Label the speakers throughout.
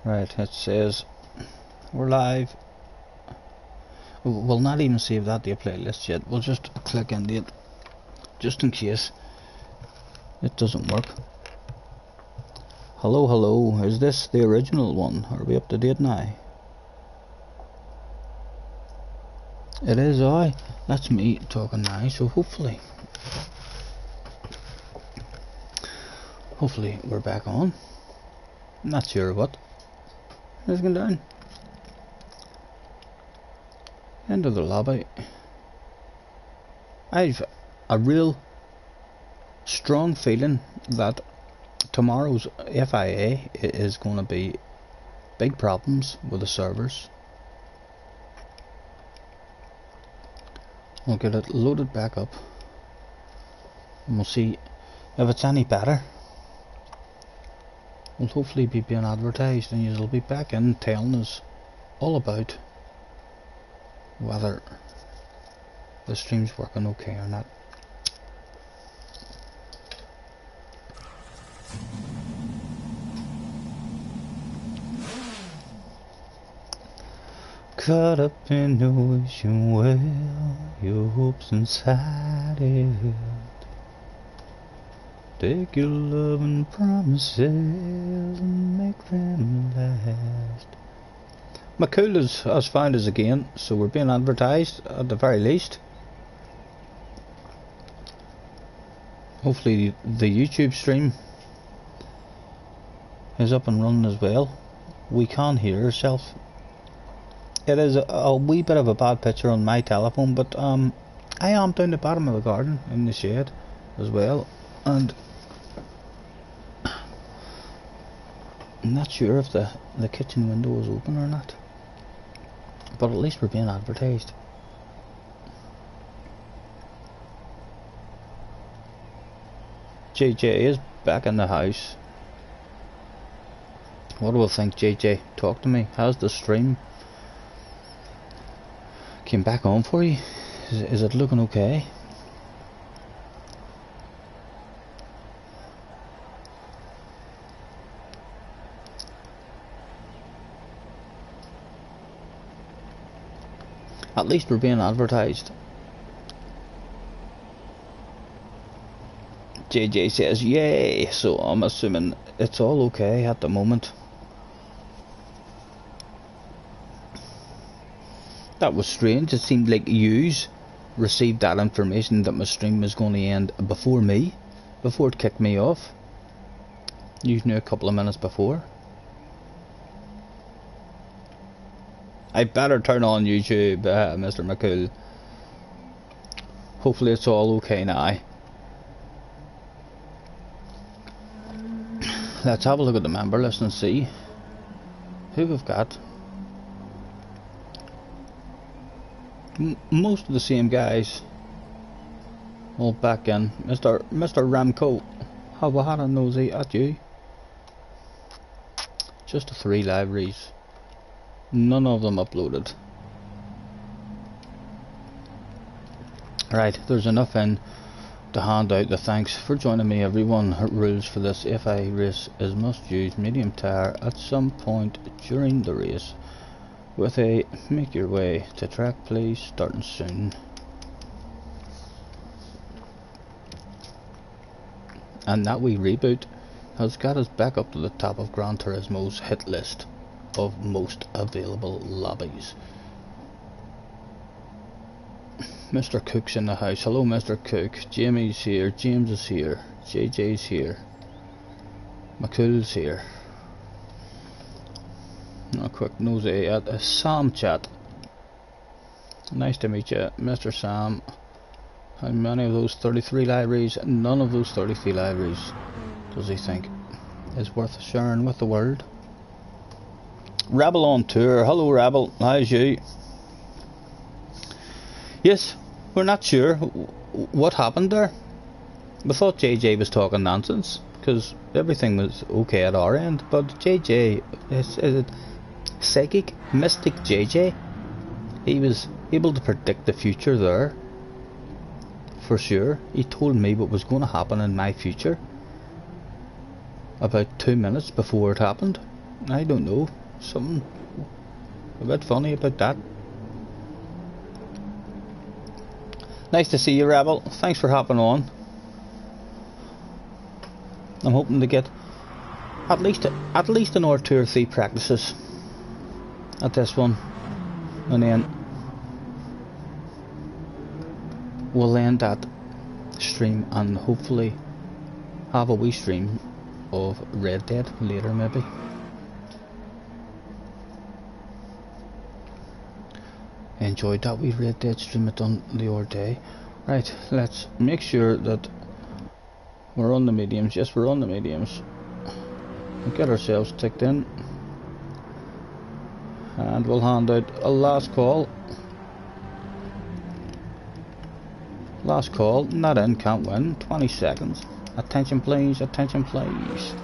Speaker 1: Right, it says we're live. We'll not even save that to a playlist yet. We'll just click into it just in case it doesn't work. Hello, hello. Is this the original one? Are we up to date now? It is, aye. That's me talking now, so hopefully we're back on. Not sure what. Let's go down. Into the lobby. I've a real strong feeling that tomorrow's FIA is going to be big problems with the servers. We'll get it loaded back up and we'll see if it's any better. We'll hopefully be being advertised and you'll be back in telling us all about whether the stream's working okay or not. Caught up in the ocean well, your hopes inside it. Take your love and promises and make them last. My cool is as found us again, so we're being advertised at the very least. Hopefully the YouTube stream is up and running as well. We can hear ourselves. It is a wee bit of a bad picture on my telephone, but I am down the bottom of the garden in the shade as well, and I'm not sure if the kitchen window is open or not, but at least we're being advertised. JJ is back in the house. What do I think, JJ? Talk to me. How's the stream? Came back on for you? Is it looking okay? At least we're being advertised. JJ says yay, so I'm assuming it's all okay at the moment. That was strange. It seemed like yous received that information that my stream was going to end before me, before it kicked me off. You knew a couple of minutes before. I better turn on YouTube, Mr. McCool. Hopefully it's all okay now. Let's have a look at the member list and see who we've got. Most of the same guys all back in. Mr. Ramco, have I had a nosy at you? Just the 3 libraries, none of them uploaded. Right, there's enough in to hand out the thanks for joining me, everyone. Rules for this FI race is must use medium tire at some point during the race. With a make your way to track please, starting soon. And that wee reboot has got us back up to the top of Gran Turismo's hit list of most available lobbies. Mr. Cook's in the house. Hello Mr. Cook. Jamie's here, James is here, JJ's here, McCool's here. A quick nosy at Sam chat. Nice to meet you, Mr. Sam. How many of those 33 libraries? None of those 33 libraries does he think is worth sharing with the world. Rebel on tour. Hello Rebel, how's you? Yes, we're not sure what happened there. We thought JJ was talking nonsense because everything was okay at our end, but JJ is it psychic mystic JJ? He was able to predict the future there for sure. He told me what was going to happen in my future about 2 minutes before it happened. I don't know. Something a bit funny about that. Nice to see you, Rebel. Thanks for hopping on. I'm hoping to get at least another 2 or 3 practices at this one, and then we'll end that stream and hopefully have a wee stream of Red Dead later, maybe. Enjoyed that wee Red Dead stream it done the other day. Right, let's make sure that we're on the mediums. Yes, we're on the mediums. We'll get ourselves ticked in, and we'll hand out a last call. Last call, not in, can't win. 20 seconds. Attention please, attention please.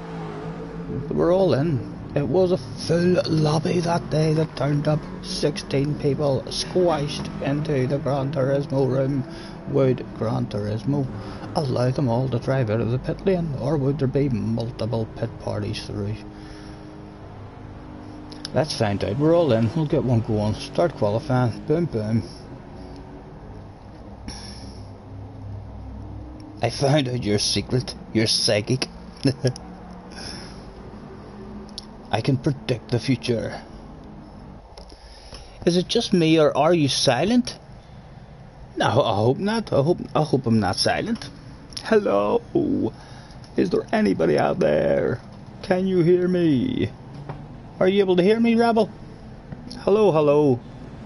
Speaker 1: We're all in. It was a full lobby that day that turned up. 16 people squashed into the Gran Turismo room. Would Gran Turismo allow them all to drive out of the pit lane, or would there be multiple pit parties through? Let's find out. We're all in. We'll get one going. Start qualifying. Boom boom. I found out your secret. You're psychic. I can predict the future. Is it just me, or are you silent? No, I hope not. I hope I'm not silent. Hello. Is there anybody out there? Can you hear me? Are you able to hear me, Rabble? Hello, hello.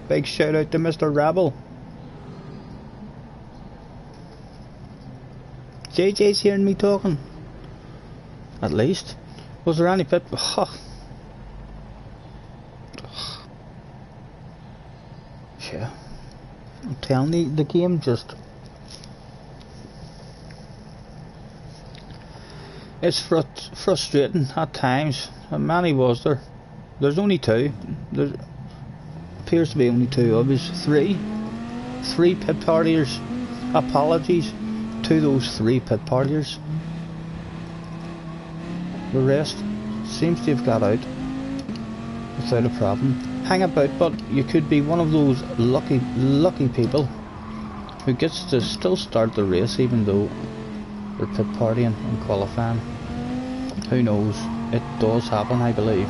Speaker 1: Big shout out to Mr. Rabble. JJ's hearing me talking. At least. Was there any pit? Yeah. I'm telling you, the game just... It's frustrating at times. How many was there? There's only 2. There appears to be only 2 of us. 3 pit partiers. Apologies to those 3 pit partiers. The rest seems to have got out without a problem. Hang about, but you could be one of those lucky people who gets to still start the race even though they're pit partying and qualifying. Who knows? It does happen, I believe.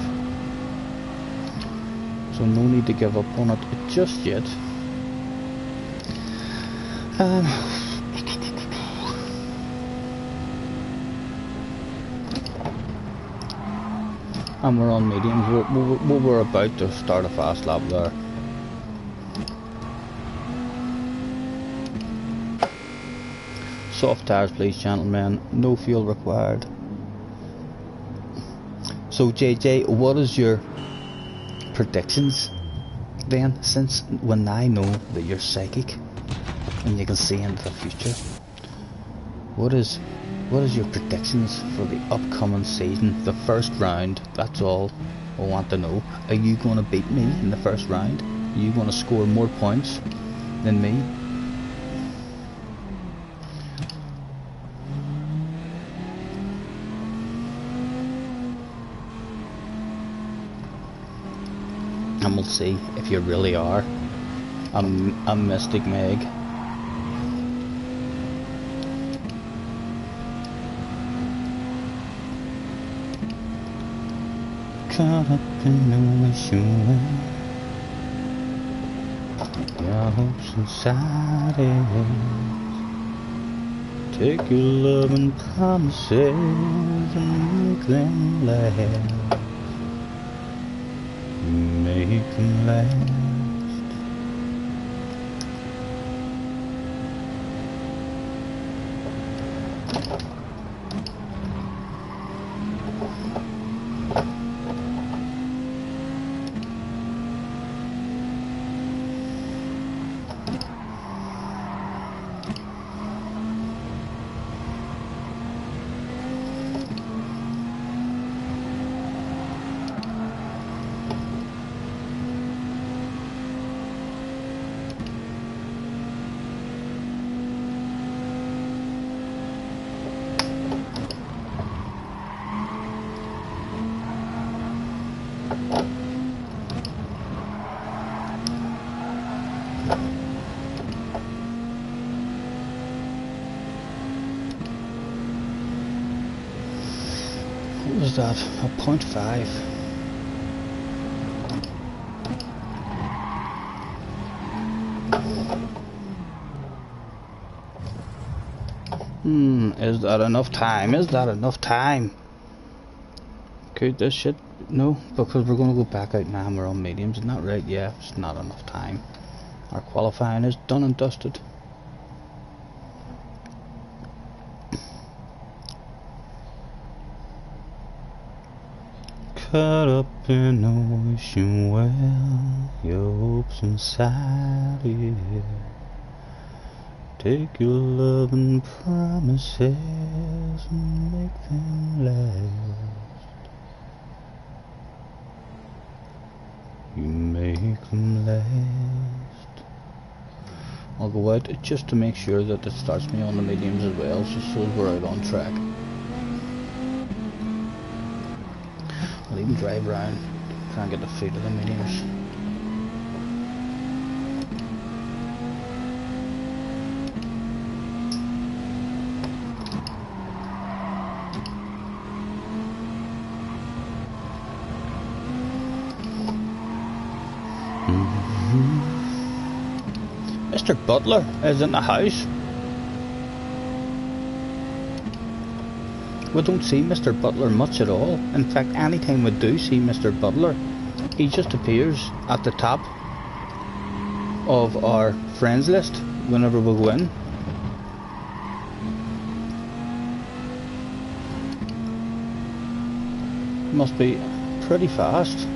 Speaker 1: So no need to give up on it just yet. And we're on mediums. We're about to start a fast lap there. Soft tires please, gentlemen. No fuel required. So JJ, what is your predictions then, since when I know that you're psychic and you can see into the future? What is your predictions for the upcoming season? The first round, that's all I want to know. Are you going to beat me in the first round? Are you going to score more points than me? And we'll see if you really are a Mystic Meg. Caught up in the ocean, your hopes and sadness. Take your love and promises and make them last. Make them last. was that? A 0.5. Is that enough time? Is that enough time? Could this shit? No, because we're gonna go back out now and we're on mediums, isn't that right? Yeah, it's not enough time. Our qualifying is done and dusted. Caught up in an ocean well, your hopes inside it. Take your love and promises and make them last. You make them last. I'll go out just to make sure that it starts me on the mediums as well, so we're out on track. I'll even drive around, try and get the feel of the mediums. Mr. Butler is in the house. We don't see Mr. Butler much at all. In fact, anytime we do see Mr. Butler, he just appears at the top of our friends list whenever we go in. Must be pretty fast.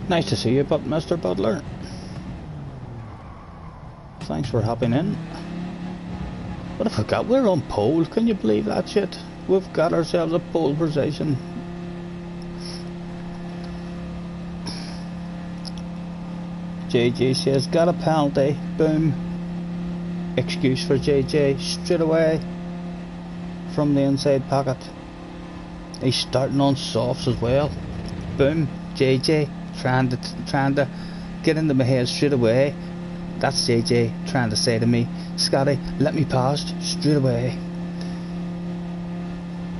Speaker 1: Nice to see you, Mr. Butler. Thanks for hopping in. What have I got? We're on pole. Can you believe that shit? We've got ourselves a pole position. JJ says, got a penalty. Boom. Excuse for JJ. Straight away from the inside pocket. He's starting on softs as well. Boom. JJ trying to get into my head straight away. That's JJ trying to say to me, Scotty, let me past straight away.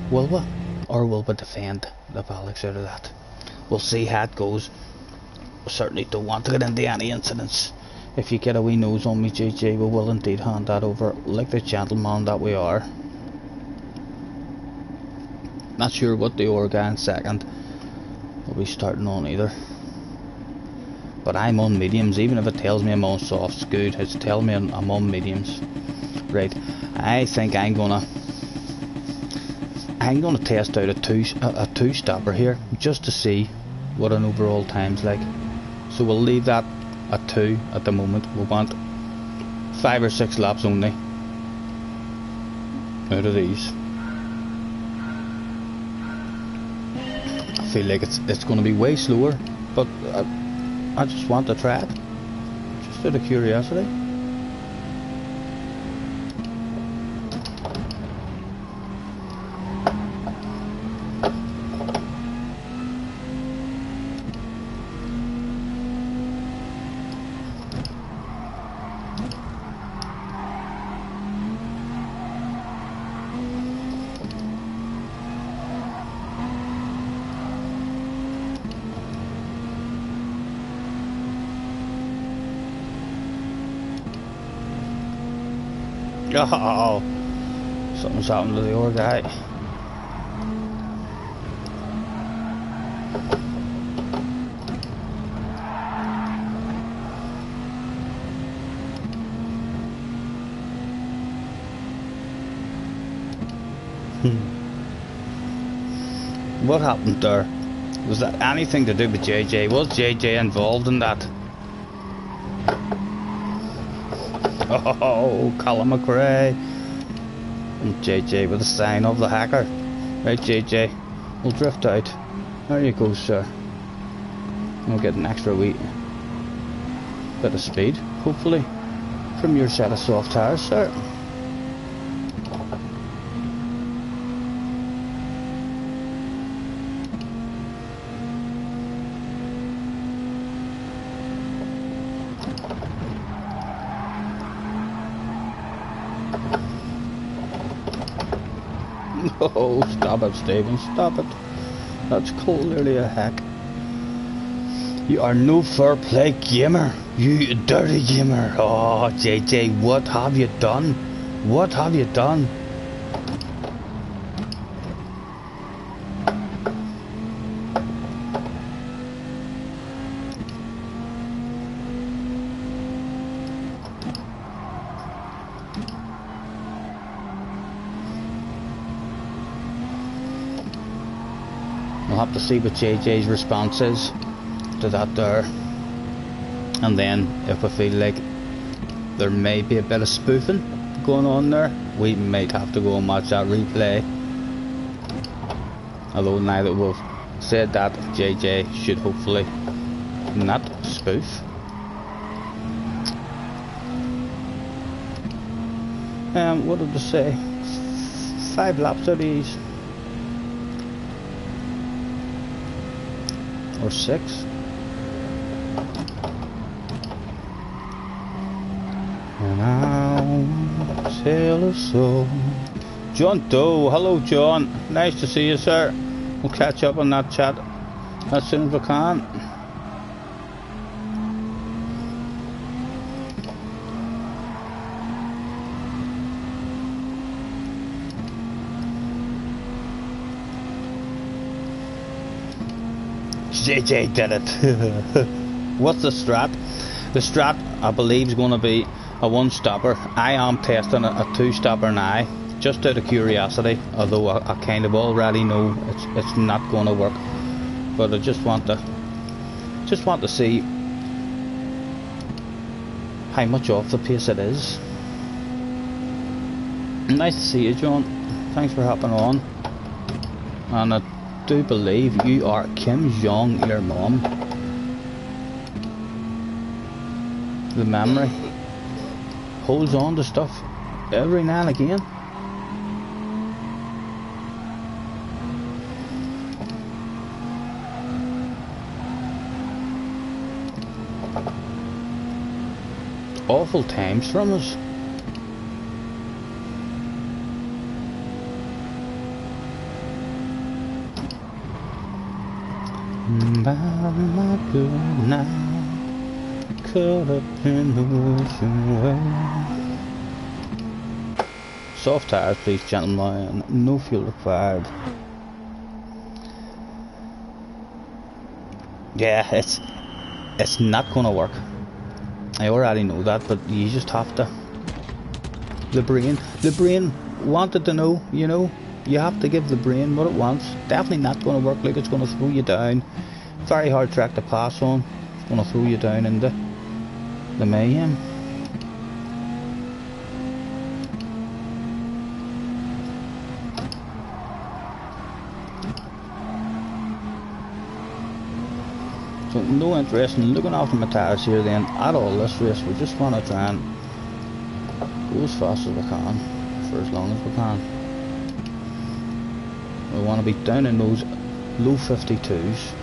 Speaker 1: Will we? Or will we defend the bollocks out of that? We'll see how it goes. We certainly don't want to get into any incidents. If you get a wee nose on me, JJ, we will indeed hand that over like the gentleman that we are. Not sure what the organ second will be starting on either. But I'm on mediums, even if it tells me I'm on softs, good. It's telling me I'm on mediums. Right, I think I'm gonna test out a two stopper here just to see what an overall time's like. So we'll leave that at 2 at the moment. We want 5 or 6 laps only out of these. I feel like it's going to be way slower, but I just want to try it, just out of curiosity. Oh, something's happened to the old guy. What happened there? Was that anything to do with JJ? Was JJ involved in that? Oh, Colin McRae. And JJ with a sign of the hacker. Right, JJ, we'll drift out. There you go, sir. We'll get an extra wee bit of speed, hopefully, from your set of soft tires, sir. Oh, stop it, Stephen, stop it. That's clearly a hack. You are no fair play gamer. You dirty gamer. Oh, JJ, what have you done? What have you done? We'll have to see what JJ's response is to that there, and then if we feel like there may be a bit of spoofing going on there, we might have to go and watch that replay. Although now that we've said that, JJ should hopefully not spoof. What did they say? 5 laps of these, or 6. And I'll sail a soul. John Doe, hello John, nice to see you, sir. We'll catch up on that chat as soon as we can. JJ did it. What's the strat? The strat, I believe, is going to be a 1-stopper. I am testing a 2-stopper now, just out of curiosity, although I kind of already know it's not going to work. But I just want to see how much off the pace it is. Nice to see you, John. Thanks for hopping on. And I do believe you are Kim Jong, your mom. The memory holds on to stuff every now and again. Awful times from us. My good now, caught up in the ocean wave. Soft tires, please, gentlemen. No fuel required. Yeah, it's not gonna work. I already know that, but you just have to. The brain wanted to know, you know. You have to give the brain what it wants. Definitely not going to work. Like, it's going to throw you down. Very hard track to pass on. It's going to throw you down into the mayhem. So no interest in looking after my tires here then at all this race. We just want to try and go as fast as we can for as long as we can. We want to be down in those low 52s.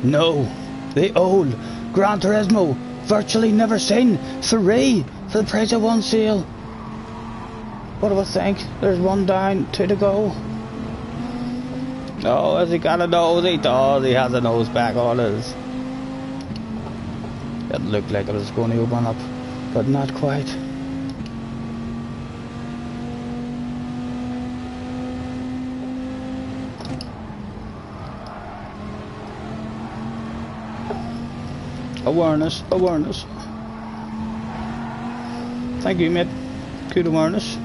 Speaker 1: No, the old Gran Turismo, virtually never seen, free for the price of 1 sale. What do I think? There's 1 down, 2 to go. Oh, has he got a nose? He does, he has a nose back on his. It looked like it was going to open up, but not quite. Awareness. Thank you, mate. Good awareness.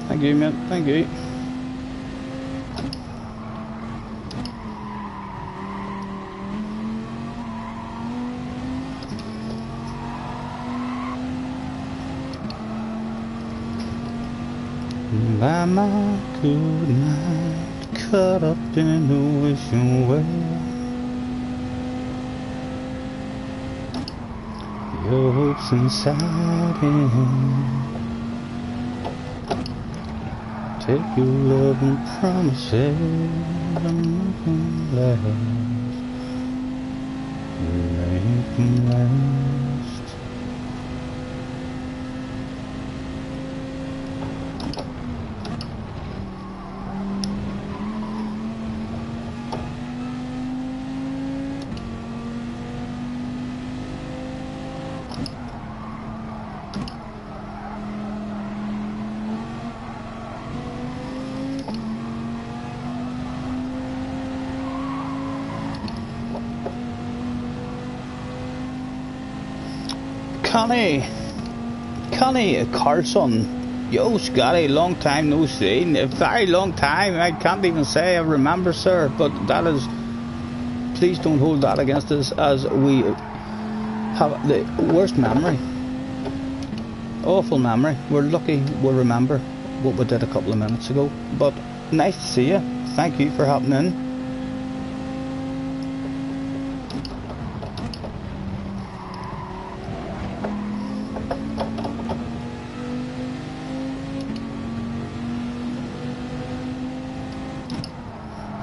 Speaker 1: Thank you, mate. Thank you. By my good night, caught up in the wishing well. Your hopes inside him. Take your love and promises and make them last. Make them last. Connie Carlson. Yo, Scotty, long time no see. A very long time. I can't even say I remember, sir, but that is... Please don't hold that against us, as we have the worst memory. Awful memory. We're lucky we'll remember what we did a couple of minutes ago. But nice to see you. Thank you for hopping in.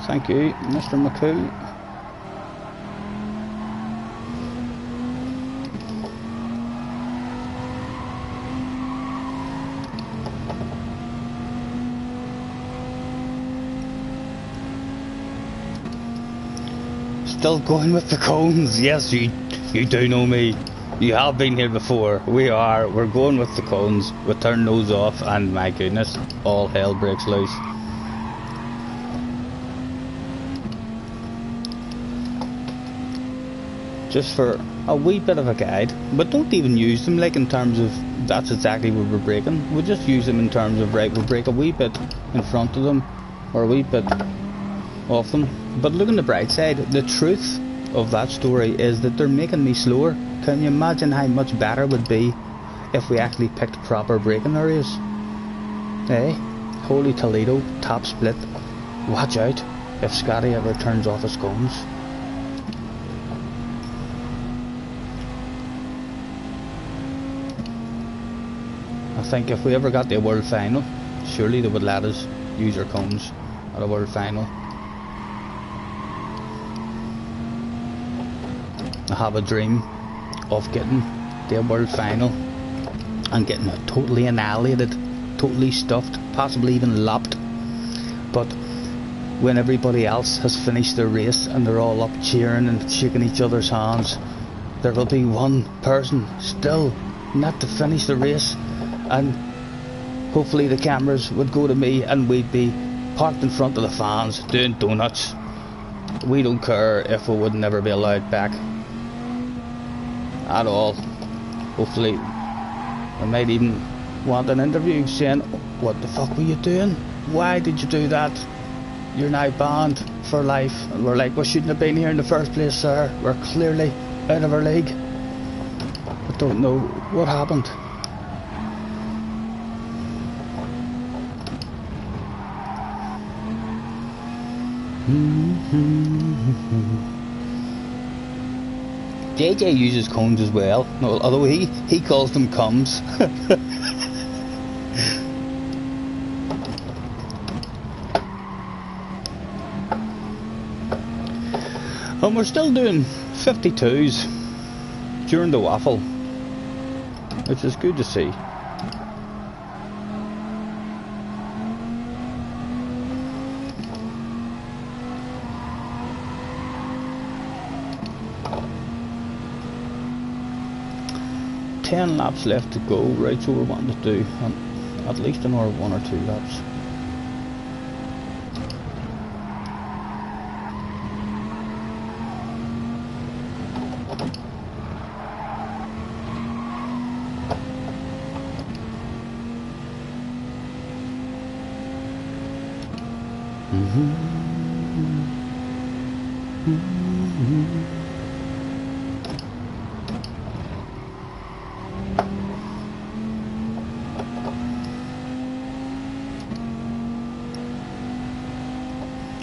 Speaker 1: Thank you, Mr. McCool. Still going with the cones. Yes, you do know me. You have been here before. We're going with the cones. We turn those off and my goodness, all hell breaks loose. Just for a wee bit of a guide, but don't even use them like in terms of that's exactly what we're breaking. We'll just use them in terms of, right, we'll break a wee bit in front of them or a wee bit off them. But look on the bright side, the truth of that story is that they're making me slower. Can you imagine how much better it would be if we actually picked proper braking areas? Eh? Holy Toledo, top split. Watch out if Scotty ever turns off his cones. I think if we ever got to a world final, surely they would let us use our cones at a world final. I have a dream of getting to a world final and getting totally annihilated, totally stuffed, possibly even lopped. But when everybody else has finished their race and they're all up cheering and shaking each other's hands, there will be one person still not to finish the race. And hopefully the cameras would go to me and we'd be parked in front of the fans doing donuts. We don't care if we would never be allowed back at all. Hopefully I might even want an interview saying, what the fuck were you doing? Why did you do that? You're now banned for life. And we're like, we shouldn't have been here in the first place, sir. We're clearly out of our league. I don't know what happened. JJ uses cones as well, although he calls them comms. And we're still doing 52s during the waffle, which is good to see. Ten laps left to go, right, so we're wanting to do at least another 1 or 2 laps.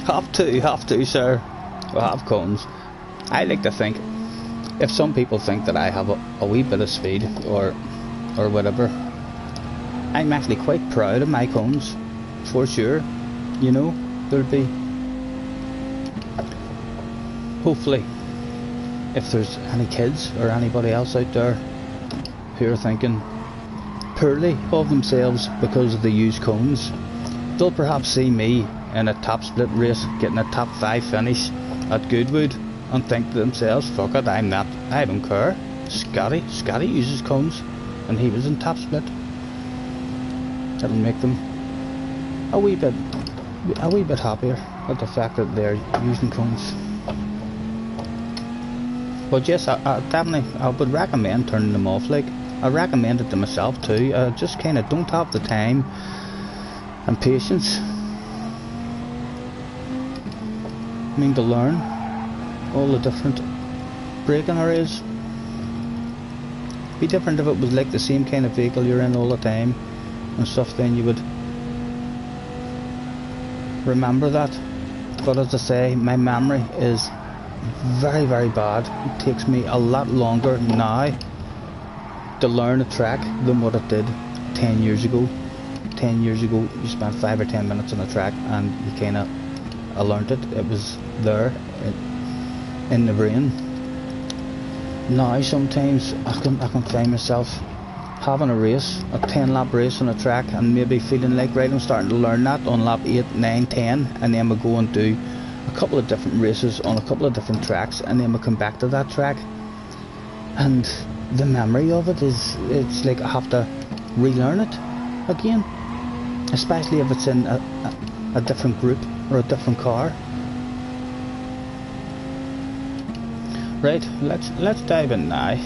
Speaker 1: Have to, sir. We'll have cones. I like to think, if some people think that I have a wee bit of speed or whatever, I'm actually quite proud of my cones, for sure. You know, there'll be, hopefully, if there's any kids or anybody else out there who are thinking poorly of themselves because of the used cones, they'll perhaps see me in a top split race getting a top 5 finish at Goodwood and think to themselves, fuck it, I don't care. Scotty uses cones and he was in top split. That'll make them a wee bit happier at the fact that they're using cones. But yes, I definitely would recommend turning them off. Like, I recommend it to myself too. I just kind of don't have the time and patience, I mean, to learn all the different braking areas. Be different if it was like the same kind of vehicle you're in all the time and stuff, then you would remember that. But as I say, my memory is very, very bad. It takes me a lot longer now to learn a track than what it did 10 years ago. 10 years ago you spent 5 or 10 minutes on a track and you kind of learned it. It was there in the brain. Now sometimes I can find myself having a race, a 10-lap race on a track, and maybe feeling like, right, I'm starting to learn that on lap 8, 9, 10, and then we go and do a couple of different races on a couple of different tracks, and then we come back to that track, and the memory of it it's like I have to relearn it again, especially if it's in a different group or a different car. Right, let's dive in now.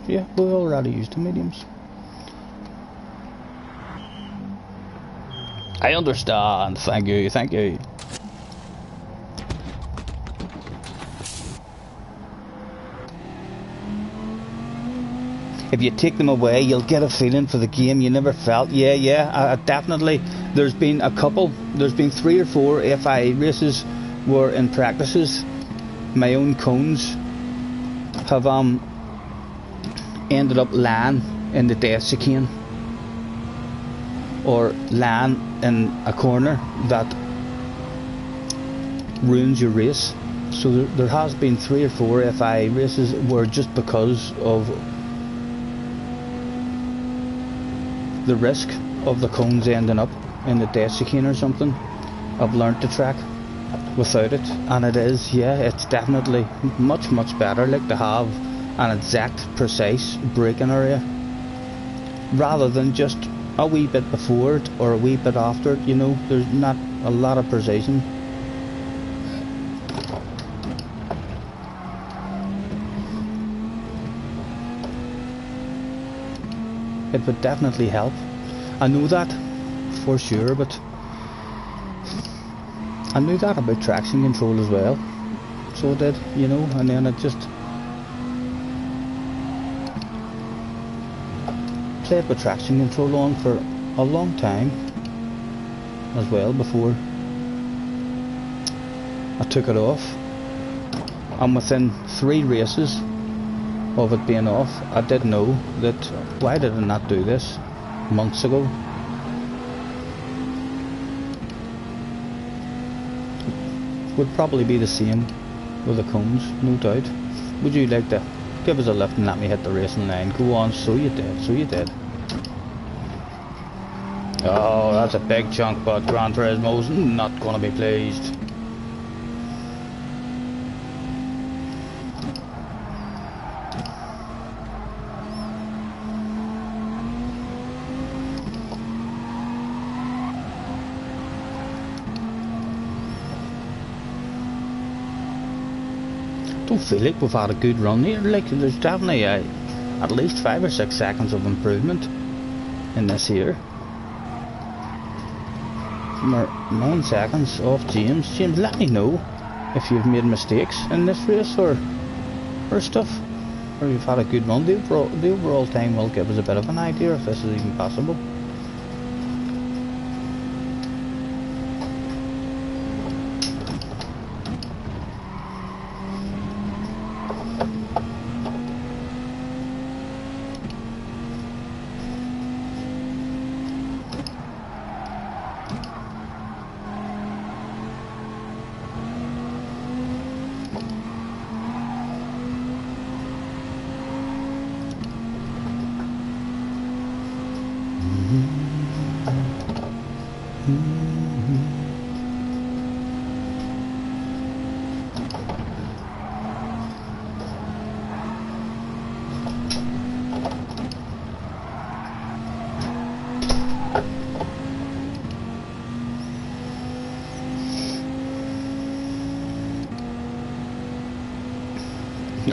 Speaker 1: Yeah, we already used the mediums. I understand, thank you. If you take them away, you'll get a feeling for the game you never felt. Yeah, definitely. There's been 3 or 4 FI races where in practices my own cones have ended up lying in the desiccant or lying in a corner that ruins your race. So there has been 3 or 4 FI races where just because of the risk of the cones ending up in the desiccant or something, I've learnt to track without it, and it's definitely much better, like, to have an exact precise braking area rather than just a wee bit before it or a wee bit after it. You know, there's not a lot of precision. It would definitely help. I know that for sure, but I knew that about traction control as well. So I did, you know, and then it just played with traction control on for a long time as well before I took it off. And within 3 races of it being off, I did know that, why did I not do this months ago? Would probably be the same with the cones, no doubt. Would you like to give us a lift and let me hit the racing line? Go on. So you did. Oh, that's a big chunk, but Gran Turismo's not gonna be pleased. I don't feel like we've had a good run here. Like, there's definitely at least 5 or 6 seconds of improvement in this here. We're 9 seconds off James. James, let me know if you've made mistakes in this race or stuff, or you've had a good run. The overall time will give us a bit of an idea if this is even possible.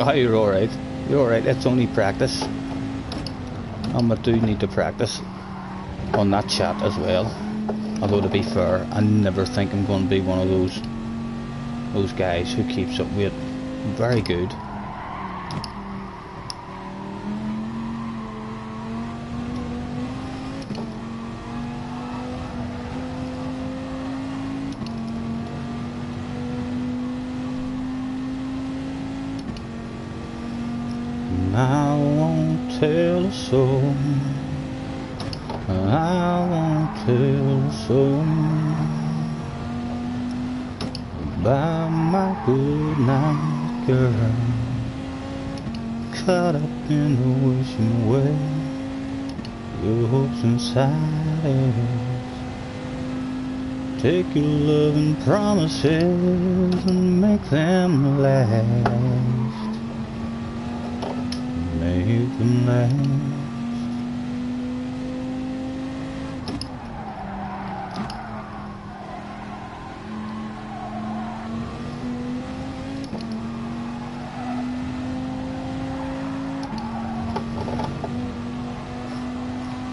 Speaker 1: Oh, you're alright. You're alright. It's only practice. I do need to practice on that chat as well. Although to be fair, I never think I'm going to be one of those guys who keeps up with it. Very good. I won't tell a soul. I won't tell a soul about my good night girl, caught up in the wishing well, your hopes inside it. Take your loving promises and make them last. Make them last.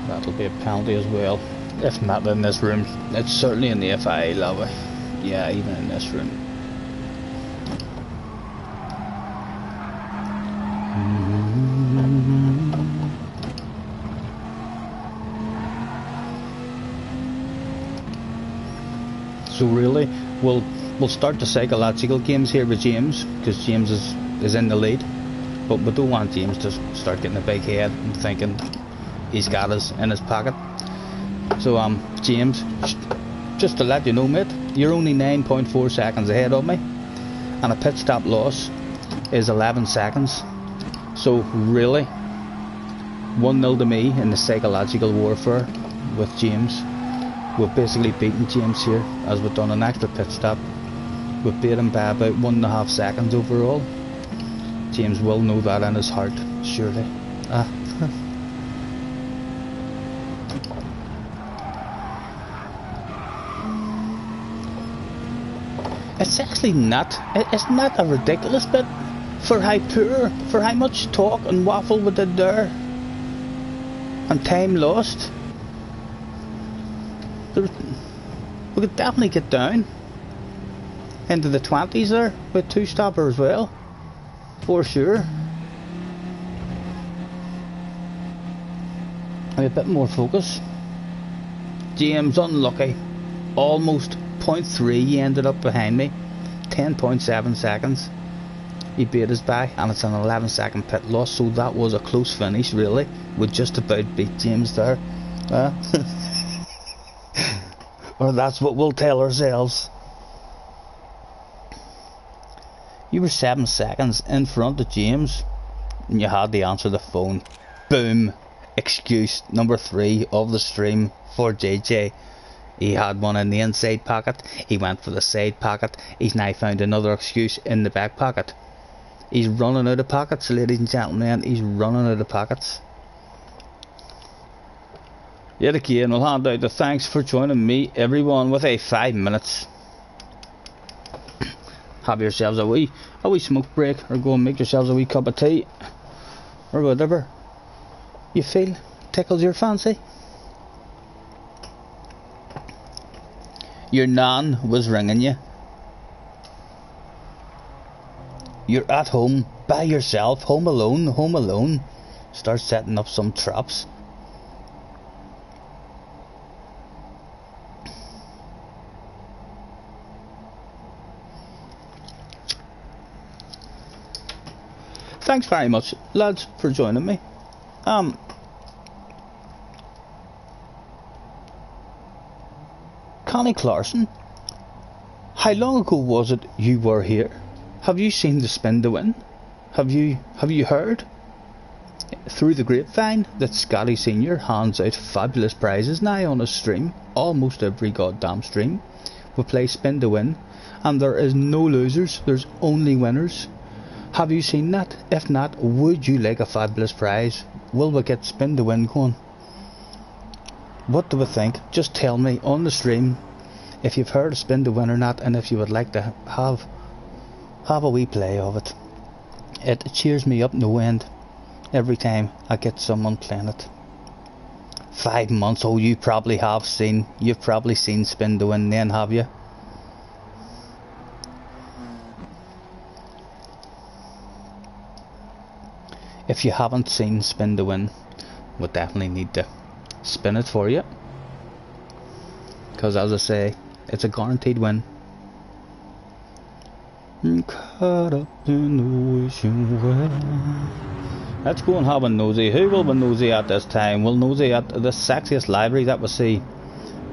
Speaker 1: That'll be a penalty as well. If not in this room, it's certainly in the FIA lobby. Yeah, even in this room. So really, we'll start the psychological games here with James, because James is in the lead, but we don't want James to start getting a big head and thinking he's got us in his pocket. So James, just to let you know, mate, you're only 9.4 seconds ahead of me, and a pit stop loss is 11 seconds. So really, 1-0 to me in the psychological warfare with James. We've basically beaten James here, as we've done an extra pit stop. We've beat him by about 1.5 seconds overall. James will know that in his heart, surely. It's actually not. It's not a ridiculous bit for how much talk and waffle we did there, and time lost. We could definitely get down into the 20s there with 2-stopper as well, for sure. And a bit more focus. James unlucky, almost 0.3. He ended up behind me, 10.7 seconds. He beat us by, and it's an 11-second pit loss. So that was a close finish, really. We just about beat James there. Or that's what we'll tell ourselves. You were 7 seconds in front of James, and you had to answer the phone. Boom. Excuse number 3 of the stream for JJ. He had one in the inside pocket. He went for the side pocket. He's now found another excuse in the back pocket. He's running out of pockets, ladies and gentlemen. He's running out of pockets. Yet again, we'll hand out the thanks for joining me, everyone, with a 5 minutes. Have yourselves a wee smoke break, or go and make yourselves a wee cup of tea, or whatever you feel tickles your fancy. Your nan was ringing you. You're at home by yourself, home alone. Start setting up some traps. Thanks very much, lads, for joining me. Connie Clarkson, how long ago was it you were here? Have you seen the spin to win? Have you heard through the grapevine that Scotty Senior hands out fabulous prizes now on his stream? Almost every goddamn stream we play spin to win, and there is no losers, there's only winners. Have you seen that? If not, would you like a fabulous prize? Will we get spin to win going? What do we think? Just tell me on the stream if you've heard of spin to win or not, and if you would like to have a wee play of it. It cheers me up no end every time I get someone playing it. 5 months, oh, you've probably seen spin to win then, have you? If you haven't seen spin to win, we definitely need to spin it for you, because as I say, it's a guaranteed win. Caught up in the wishing well. Let's go and have a nosy. Who will be nosy at this time? We'll nosy at the sexiest library that we see.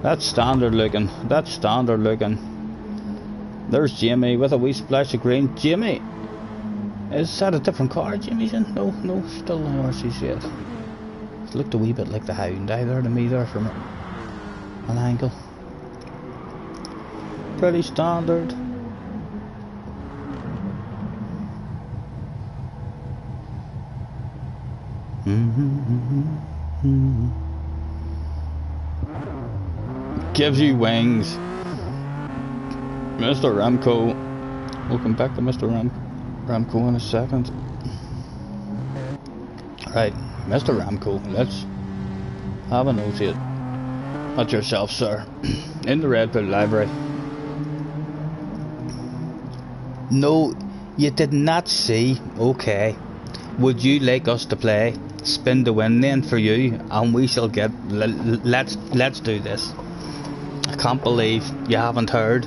Speaker 1: That's standard looking. There's Jamie with a wee splash of green. Jamie, is that a different car Jamie's in? No, still no RC's yet. It looked a wee bit like the Hound either to me there from an angle. Pretty standard. Gives you wings. Mr. Ramco. Welcome back to Mr. Ramco in a second. Right, Mr. Ramco, let's have a note here at yourself, sir. In the Red Bull Library. No, you did not see. Okay. Would you like us to play spin to win then for you, and we shall get let's do this. I can't believe you haven't heard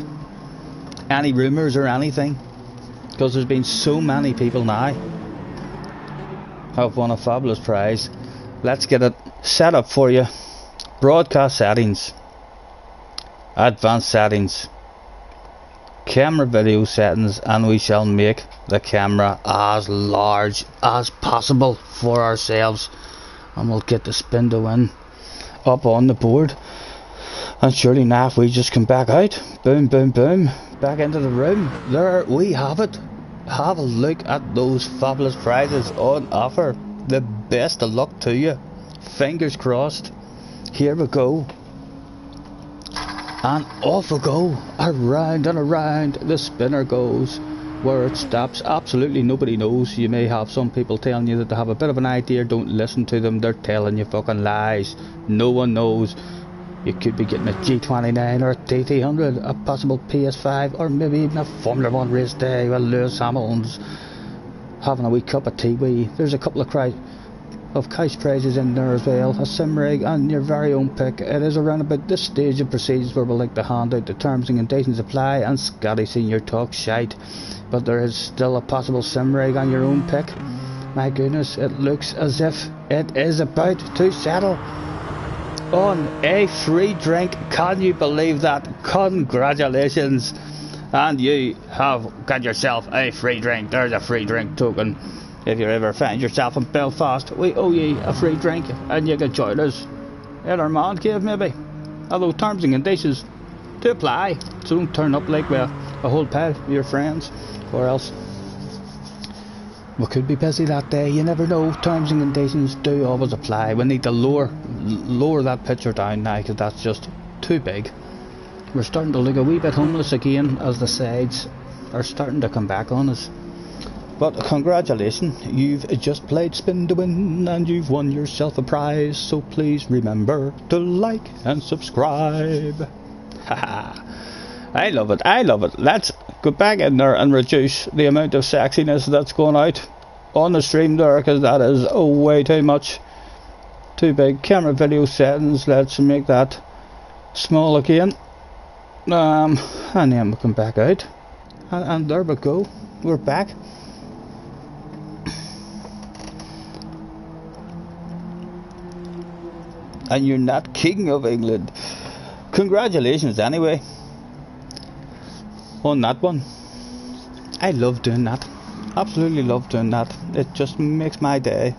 Speaker 1: any rumours or anything, because there's been so many people now have won a fabulous prize. Let's get it set up for you. Broadcast settings, advanced settings, camera video settings, and we shall make the camera as large as possible for ourselves, and we'll get the spin to win up on the board. And surely now if we just come back out, boom boom boom, back into the room, there we have it. Have a look at those fabulous prizes on offer. The best of luck to you, fingers crossed. Here we go, and off we go, around and around the spinner goes. Where it stops, absolutely nobody knows. You may have some people telling you that they have a bit of an idea. Don't listen to them, they're telling you fucking lies. No one knows. You could be getting a G29 or a TT100, a possible PS5, or maybe even a Formula 1 race day with Lewis Hamilton's having a wee cup of tea with. There's a couple of cash prizes in there as well, a sim rig and your very own pick. It is around about this stage of proceedings where we like to hand out the terms and conditions apply, and Scotty Senior talk shite, but there is still a possible sim rig on your own pick. My goodness, it looks as if it is about to settle on a free drink. Can you believe that? Congratulations, and you have got yourself a free drink. There's a free drink token. If you ever find yourself in Belfast, we owe you a free drink, and you can join us at our man cave maybe. Although terms and conditions to apply, so don't turn up like with a whole pile of your friends, or else we could be busy that day. You never know. Terms and conditions do always apply. We need to lower that picture down now, because that's just too big. We're starting to look a wee bit homeless again as the sides are starting to come back on us. But congratulations, you've just played spin to win and you've won yourself a prize. So please remember to like and subscribe. I love it, I love it. Let's go back in there and reduce the amount of sexiness that's going out on the stream there, because that is way too much. Too big. Camera video settings, let's make that small again. And then we come back out. And there we go. We're back. And you're not King of England. Congratulations anyway on that one. I love doing that. Absolutely love doing that. It just makes my day.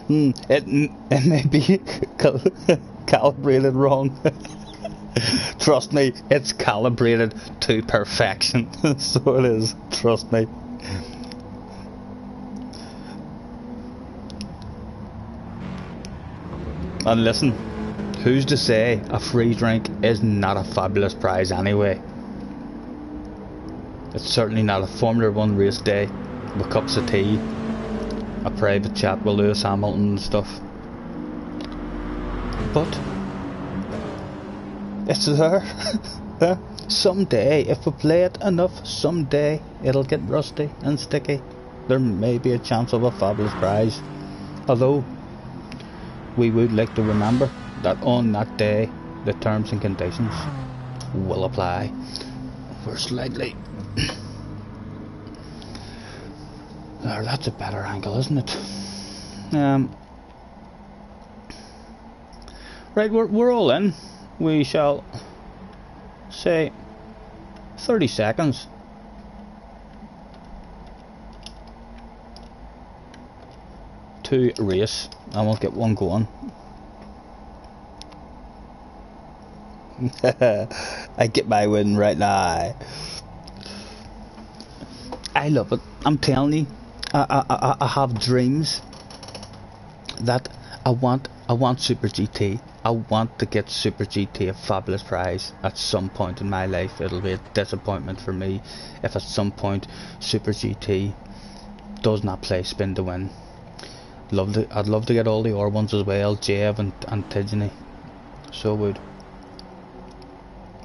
Speaker 1: It may be calibrated wrong. Trust me, it's calibrated to perfection. So it is, trust me. And listen, who's to say a free drink is not a fabulous prize anyway? It's certainly not a Formula 1 race day with cups of tea, a private chat with Lewis Hamilton and stuff. But it's there. Someday, if we play it enough, someday it'll get rusty and sticky. There may be a chance of a fabulous prize. Although we would like to remember that on that day the terms and conditions will apply. We're slightly there, that's a better angle, isn't it? Right, we're all in. We shall say 30 seconds. To race, and we'll get one going. I get my win right now. I love it. I'm telling you, I have dreams that I want Super GT. I want to get Super GT, a fabulous prize. At some point in my life, it'll be a disappointment for me if at some point Super GT does not play spin to win. I'd love to get all the other ones as well, Jev and Tidgeny. So would.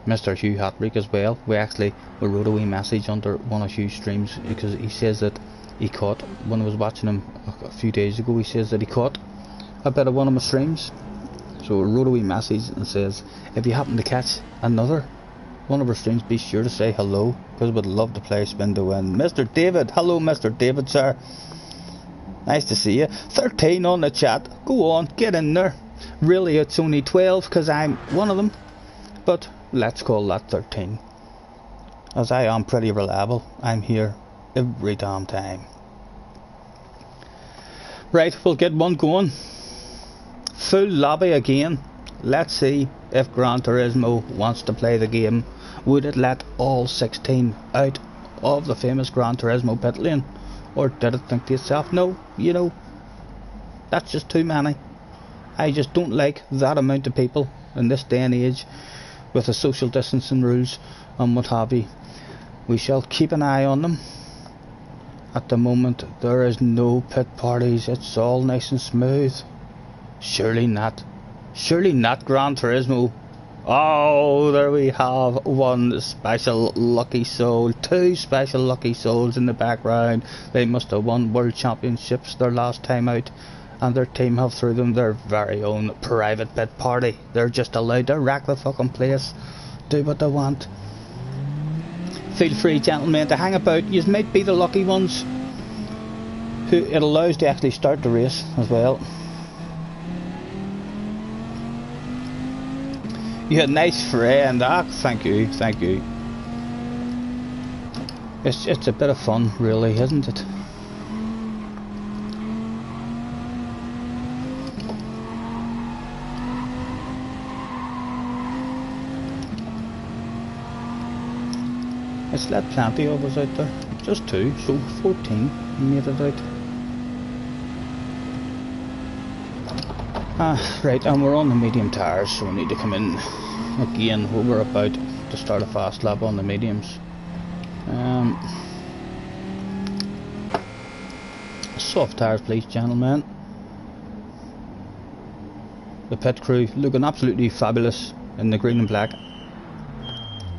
Speaker 1: Mr. Hugh Hatbrick as well. We wrote a wee message under one of Hugh's streams, because he says that he caught, when I was watching him a few days ago, he says that he caught a bit of one of my streams. So we wrote a wee message and says, if you happen to catch another one of our streams, be sure to say hello, because we'd love to play spin to win. Mr. David, hello Mr. David, sir. Nice to see you. 13 on the chat. Go on, get in there. Really, it's only 12 because I'm one of them. But let's call that 13. As I am pretty reliable. I'm here every damn time. Right, we'll get one going. Full lobby again. Let's see if Gran Turismo wants to play the game. Would it let all 16 out of the famous Gran Turismo pit lane? Or did it think to itself, no, you know, that's just too many. I just don't like that amount of people in this day and age with the social distancing rules and what have you. We shall keep an eye on them. At the moment there is no pit parties, it's all nice and smooth. Surely not Gran Turismo. Oh, there we have one special lucky soul, two special lucky souls in the background. They must have won World Championships their last time out, and their team have through them their very own private pit party. They're just allowed to rack the fucking place, do what they want. Feel free, gentlemen, to hang about. You might be the lucky ones who it allows to actually start the race as well. You had a nice friend. Ah, thank you, thank you. It's a bit of fun, really, isn't it? It's let plenty of us out there. Just two, so 14 made it out. Right, and we're on the medium tires, so we need to come in again. We're about to start a fast lap on the mediums. Soft tires, please, gentlemen. The pit crew looking absolutely fabulous in the green and black.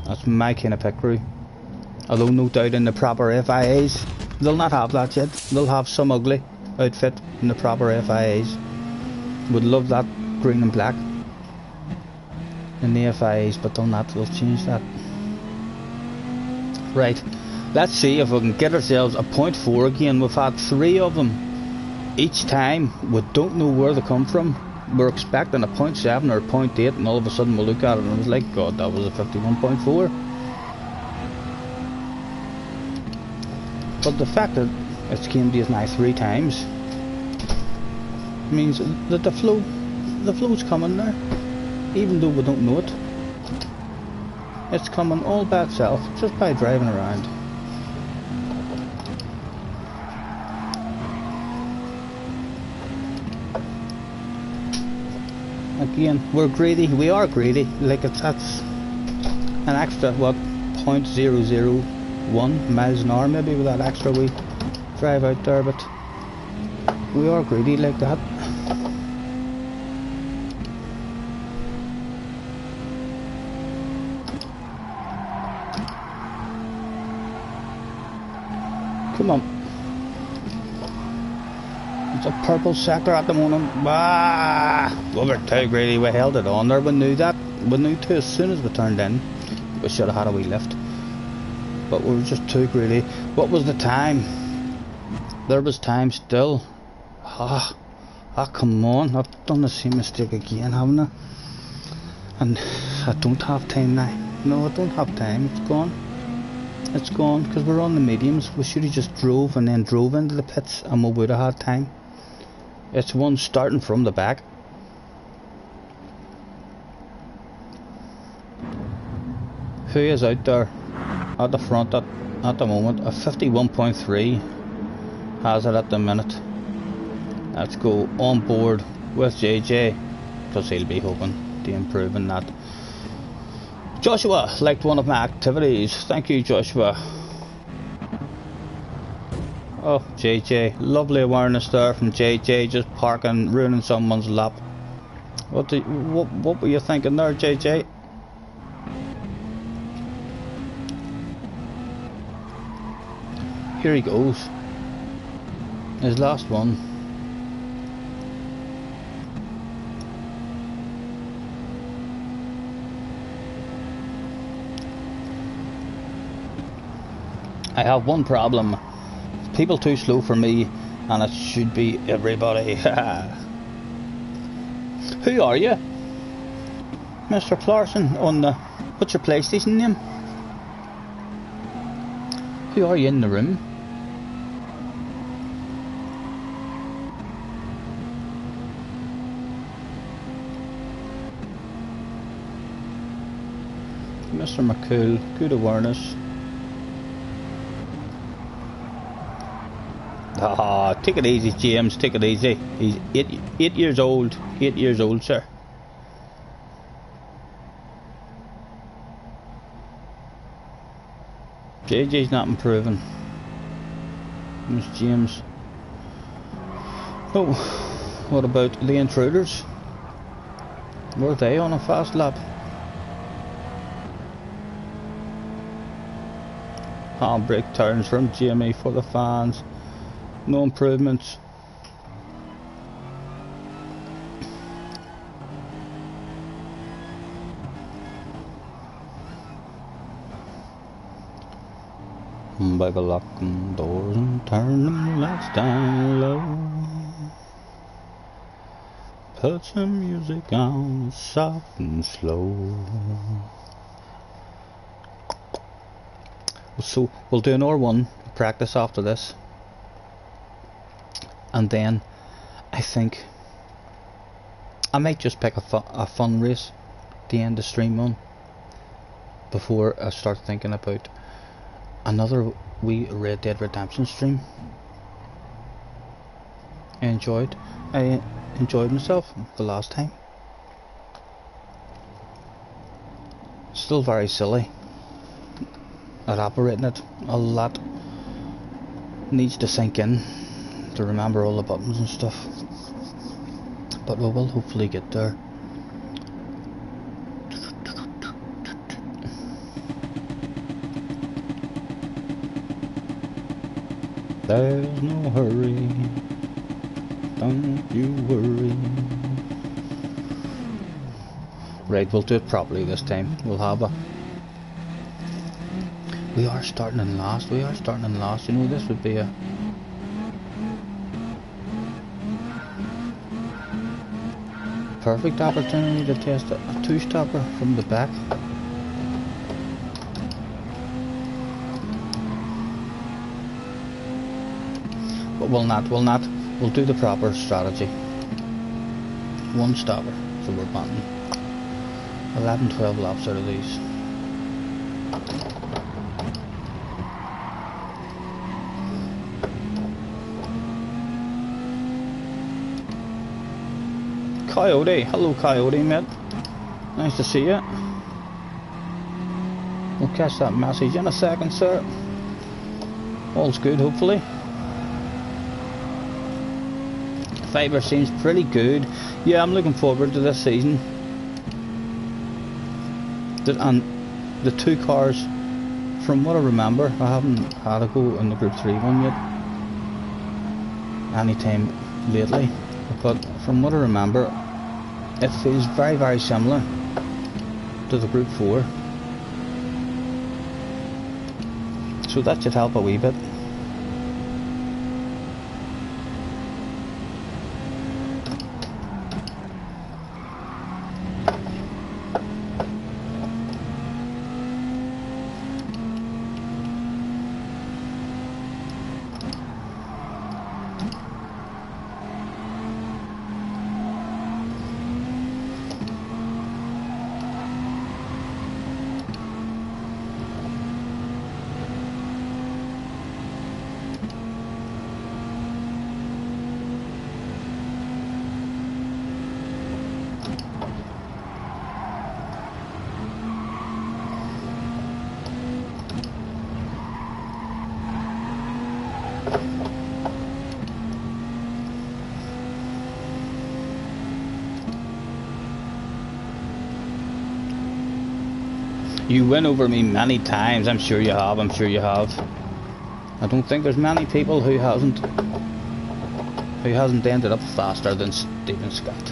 Speaker 1: That's my kind of pit crew. Although no doubt in the proper FIAs, they'll not have that yet. They'll have some ugly outfit in the proper FIAs. Would love that green and black in the FIAs, but they'll not. They'll change that. Right, let's see if we can get ourselves a 0.4 again. We've had 3 of them each time. We don't know where they come from. We're expecting a 0.7 or a 0.8, and all of a sudden we'll look at it and it was like, God, that was a 51.4. But the fact that it's came to us now 3 times means that the flow's coming there, even though we don't know it. It's coming all by itself, just by driving around. Again, we're greedy. We are greedy. Like that's an extra what 0.001 miles an hour maybe with that extra we drive out there, but we are greedy like that. Come on. It's a purple sector at the moment. Ah, we were too greedy. We held it on there. We knew that. We knew too as soon as we turned in. We should have had a wee lift. But we were just too greedy. What was the time? There was time still. Ah, come on. I've done the same mistake again, haven't I? And I don't have time now. No, I don't have time. It's gone. It's gone because we're on the mediums. We should have just drove and then drove into the pits and we would have had time. It's one starting from the back. Who is out there at the front at the moment? A 51.3 has it at the minute. Let's go on board with JJ because he'll be hoping to improve in that. Joshua liked one of my activities. Thank you, Joshua. Oh, JJ. Lovely awareness there from JJ, just parking, ruining someone's lap. What were you thinking there, JJ? Here he goes. His last one. I have one problem. People too slow for me, and it should be everybody. Who are you? Mr. Clarkson on the... What's your PlayStation name? Who are you in the room? Mr. McCool, good awareness. Ah, take it easy, James. Take it easy. He's 8 years old. 8 years old, sir. JJ's not improving. There's James. Oh, what about the intruders? Were they on a fast lap? Handbrake turns from Jamie for the fans. No improvements. By the locking doors and turn them lights down low. Put some music on, soft and slow. So we'll do another one practice after this. And then I think I might just pick a fun race to end the stream on before I start thinking about another wee Red Dead Redemption stream. I enjoyed myself the last time. Still very silly at operating it. A lot needs to sink in to remember all the buttons and stuff, but we will hopefully get there. There's no hurry, don't you worry. Right, we'll do it properly this time. We'll have a... We are starting in last, you know, this would be a... perfect opportunity to test a two-stopper from the back. But we'll not, we'll do the proper strategy. One stopper, so we're banting 11-12 laps out of these. Coyote, hello Coyote mate, nice to see you. We'll catch that message in a second, sir. All's good, hopefully. Fibre seems pretty good. Yeah, I'm looking forward to this season. And the two cars, from what I remember, I haven't had a go in the Group 3 one yet, anytime lately, but from what I remember, it feels very, very similar to the Group 4. So that should help a wee bit. You win over me many times, I'm sure you have, I don't think there's many people who hasn't ended up faster than Stephen Scott.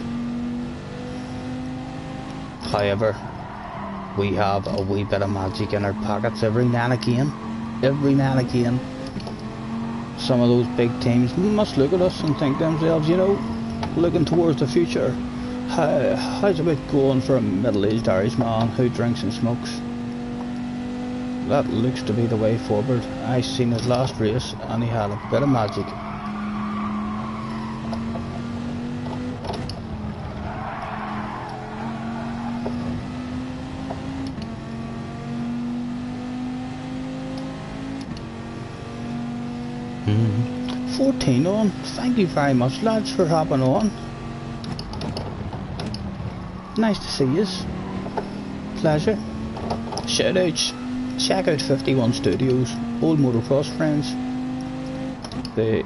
Speaker 1: However, we have a wee bit of magic in our pockets every now and again. Some of those big teams must look at us and think to themselves, you know, looking towards the future, how's it going for a middle-aged Irishman who drinks and smokes? That looks to be the way forward. I seen his last race and he had a bit of magic. Mm-hmm. 14 on. Thank you very much, lads, for hopping on. Nice to see yous. Pleasure. Shoutouts. Check out 51 Studios, old motocross friends. They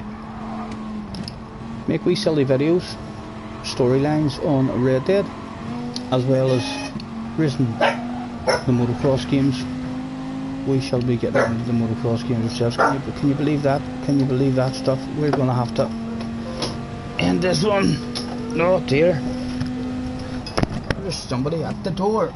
Speaker 1: make wee silly videos, storylines on Red Dead, as well as racing the motocross games. We shall be getting into the motocross games ourselves. Can you believe that? Can you believe that stuff? We're gonna have to end this one. Oh dear. There's somebody at the door.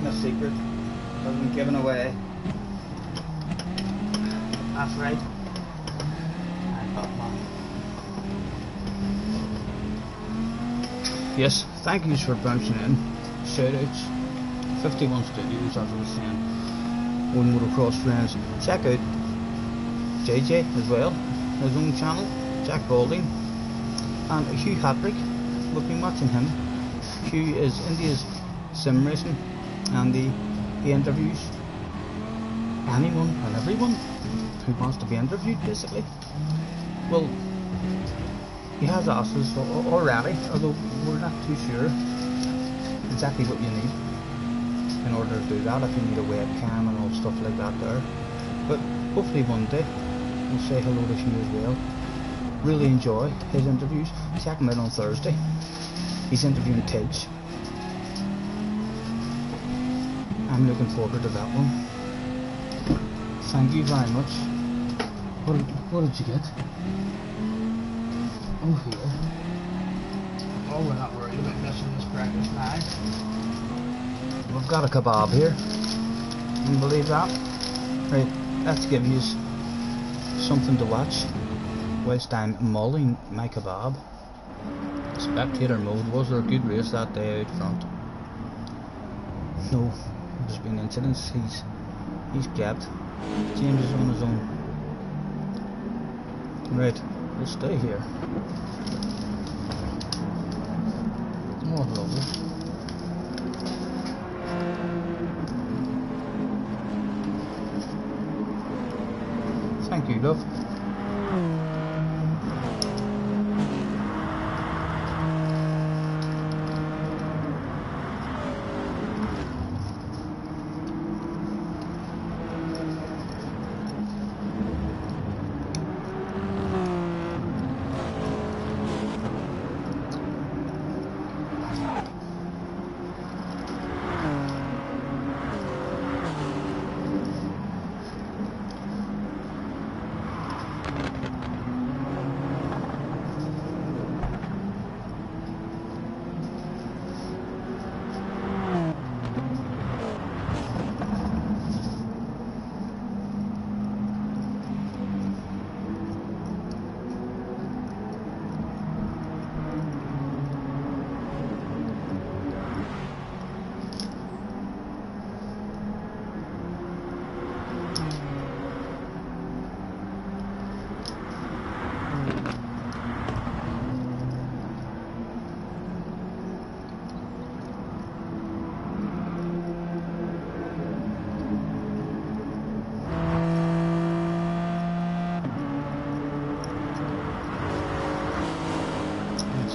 Speaker 1: My secret has been given away. That's right. I got mine. Yes, thank yous for bouncing in. Shoutouts. 51 Studios, as I was saying. Old motocross friends. Check out JJ as well. his own channel, Jack Balding, and Hugh Hatrick. We've been watching him. Hugh is India's sim racing, and he interviews anyone and everyone who wants to be interviewed, basically. Well, he has asked us already, although we're not too sure exactly what you need in order to do that, if you need a webcam and all stuff like that there. But hopefully one day we'll say hello to Hugh as well. Really enjoy his interviews. Check him out on Thursday. He's interviewing Tidge. I'm looking forward to that one. Thank you very much. What did you get? Oh, here. Oh, we're not worried about missing this breakfast now. We've got a kebab here. Can you believe that? Right, let's give you something to watch whilst I'm mulling my kebab. Spectator mode. Was there a good race that day out front? No, there's been incidents. He's kept. James is on his own. Right, we'll stay here. Oh, lovely. Thank you, love.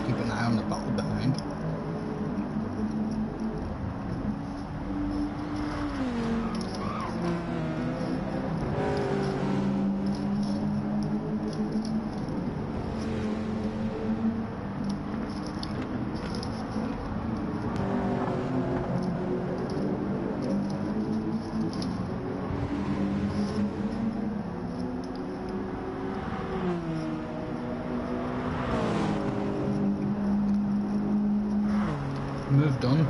Speaker 1: Keep an eye on the bottle behind. Move done.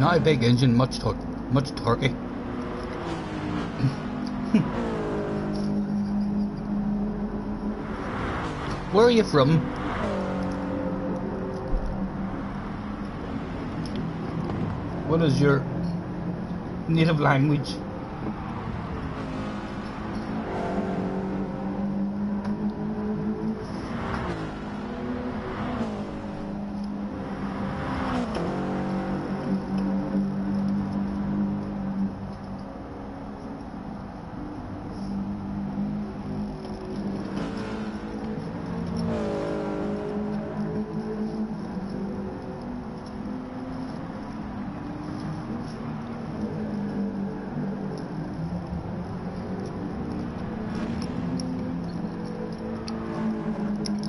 Speaker 1: Now big engine, much torquey. Where are you from? What is your native language?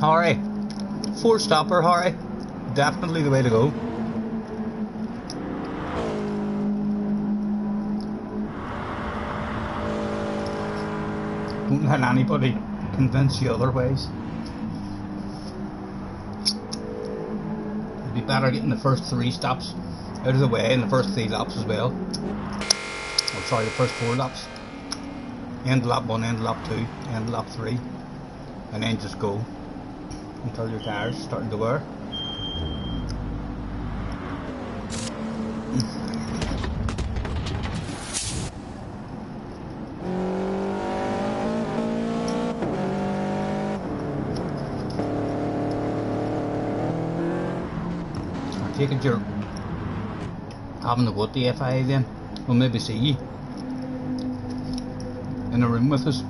Speaker 1: Harry, 4-stopper, Harry, definitely the way to go. Don't let anybody convince you otherwise. It'd be better getting the first 3 stops out of the way in the first 3 laps as well. Or sorry, the first 4 laps. End lap 1, end lap 2, end lap 3, and then just go until your tires starting to wear. I take it you're having to go to the FIA then. We'll maybe see you in a room with us.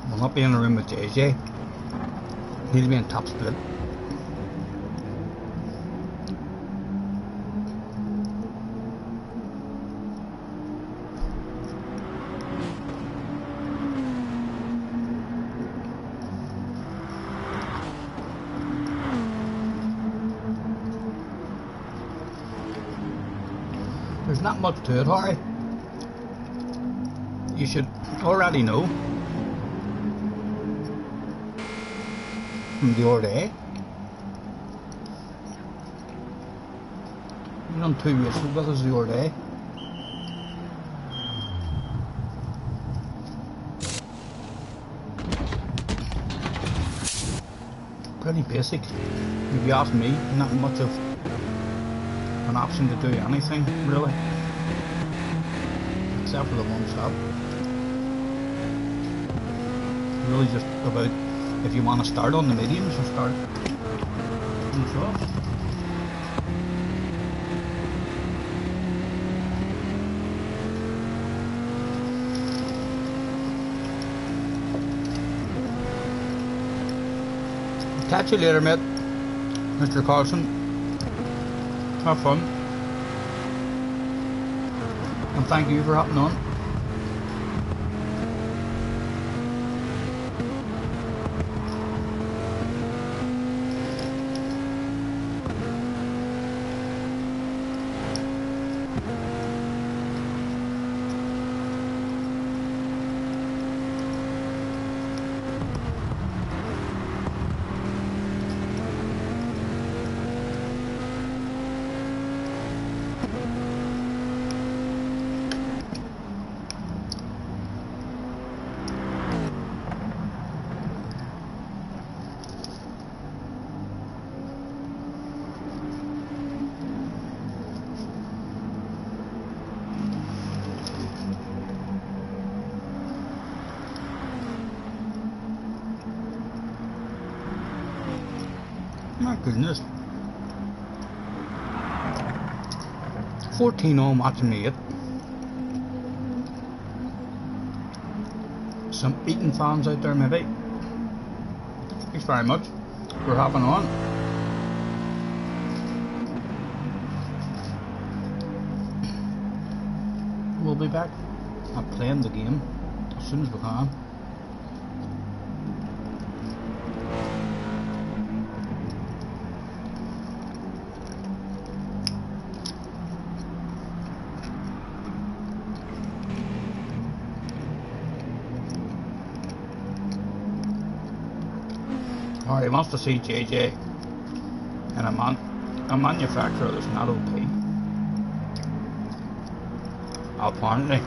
Speaker 1: We'll not be in a room with JJ. He'll be in top split. There's not much to it, Harry. You should already know from the other day. You done 2 races with us the other day. Pretty basic. If you ask me, not much of an option to do anything really, except for the 1 stop. Really just about if you want to start on the mediums or start on the soft. Catch you later, mate. Mr. Carlson. Have fun. And thank you for hopping on. My goodness. 14 all matching me it. Some eating fans out there maybe. Thanks very much for hopping on. We'll be back at playing the game as soon as we can. Or he wants to see JJ and a manufacturer that's not OP. Apparently.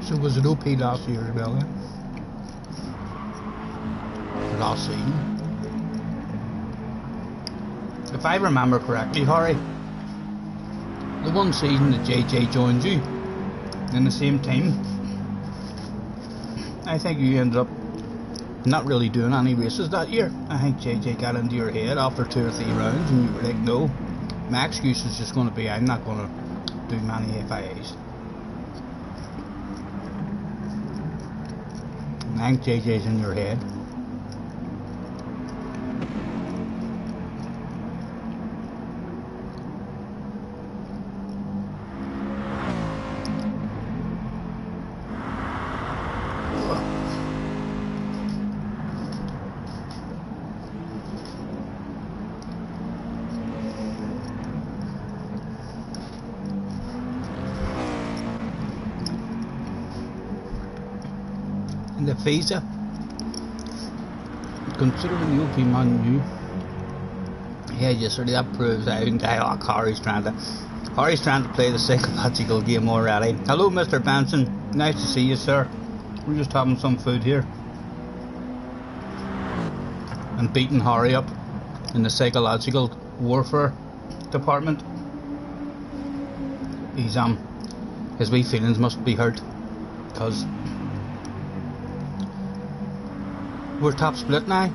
Speaker 1: So was it OP last year as well then? Last season? If I remember correctly, Harry, the one season that JJ joined you in the same team, I think you ended up not really doing any races that year. I think JJ got into your head after 2 or 3 rounds and you were like, no, my excuse is just going to be I'm not going to do many FIAs. And I think JJ's in your head. The visa, considering the OP man you had yesterday, that proves I think Harry's trying to play the psychological game already. Hello Mr. Benson, nice to see you sir. We're just having some food here and beating Harry up in the psychological warfare department. His wee feelings must be hurt because we're top split now,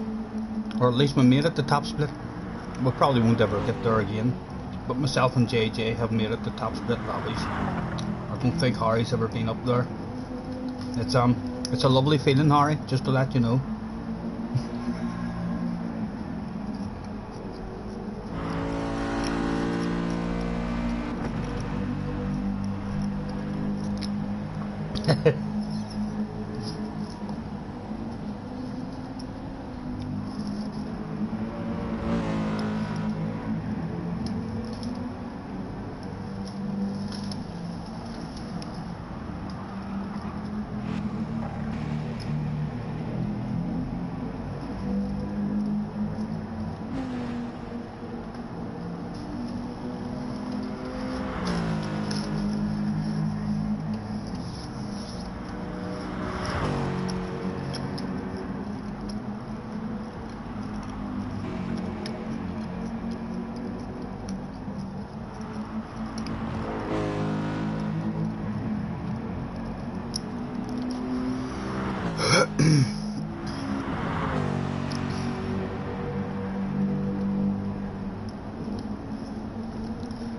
Speaker 1: or at least we made it the top split. We probably won't ever get there again, but myself and JJ have made it the top split lobbies. I don't think Harry's ever been up there. It's a lovely feeling, Harry, just to let you know.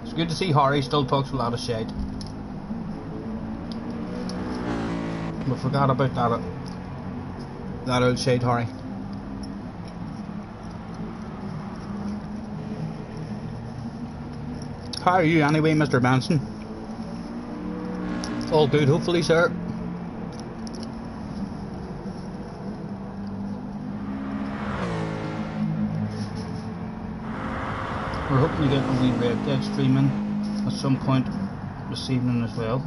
Speaker 1: It's good to see Harry still talks a lot of shit. We forgot about that old shade, Harry. How are you anyway, Mr. Benson? All good, hopefully, sir. We're hoping to get a wee Red Dead stream in at some point this evening as well.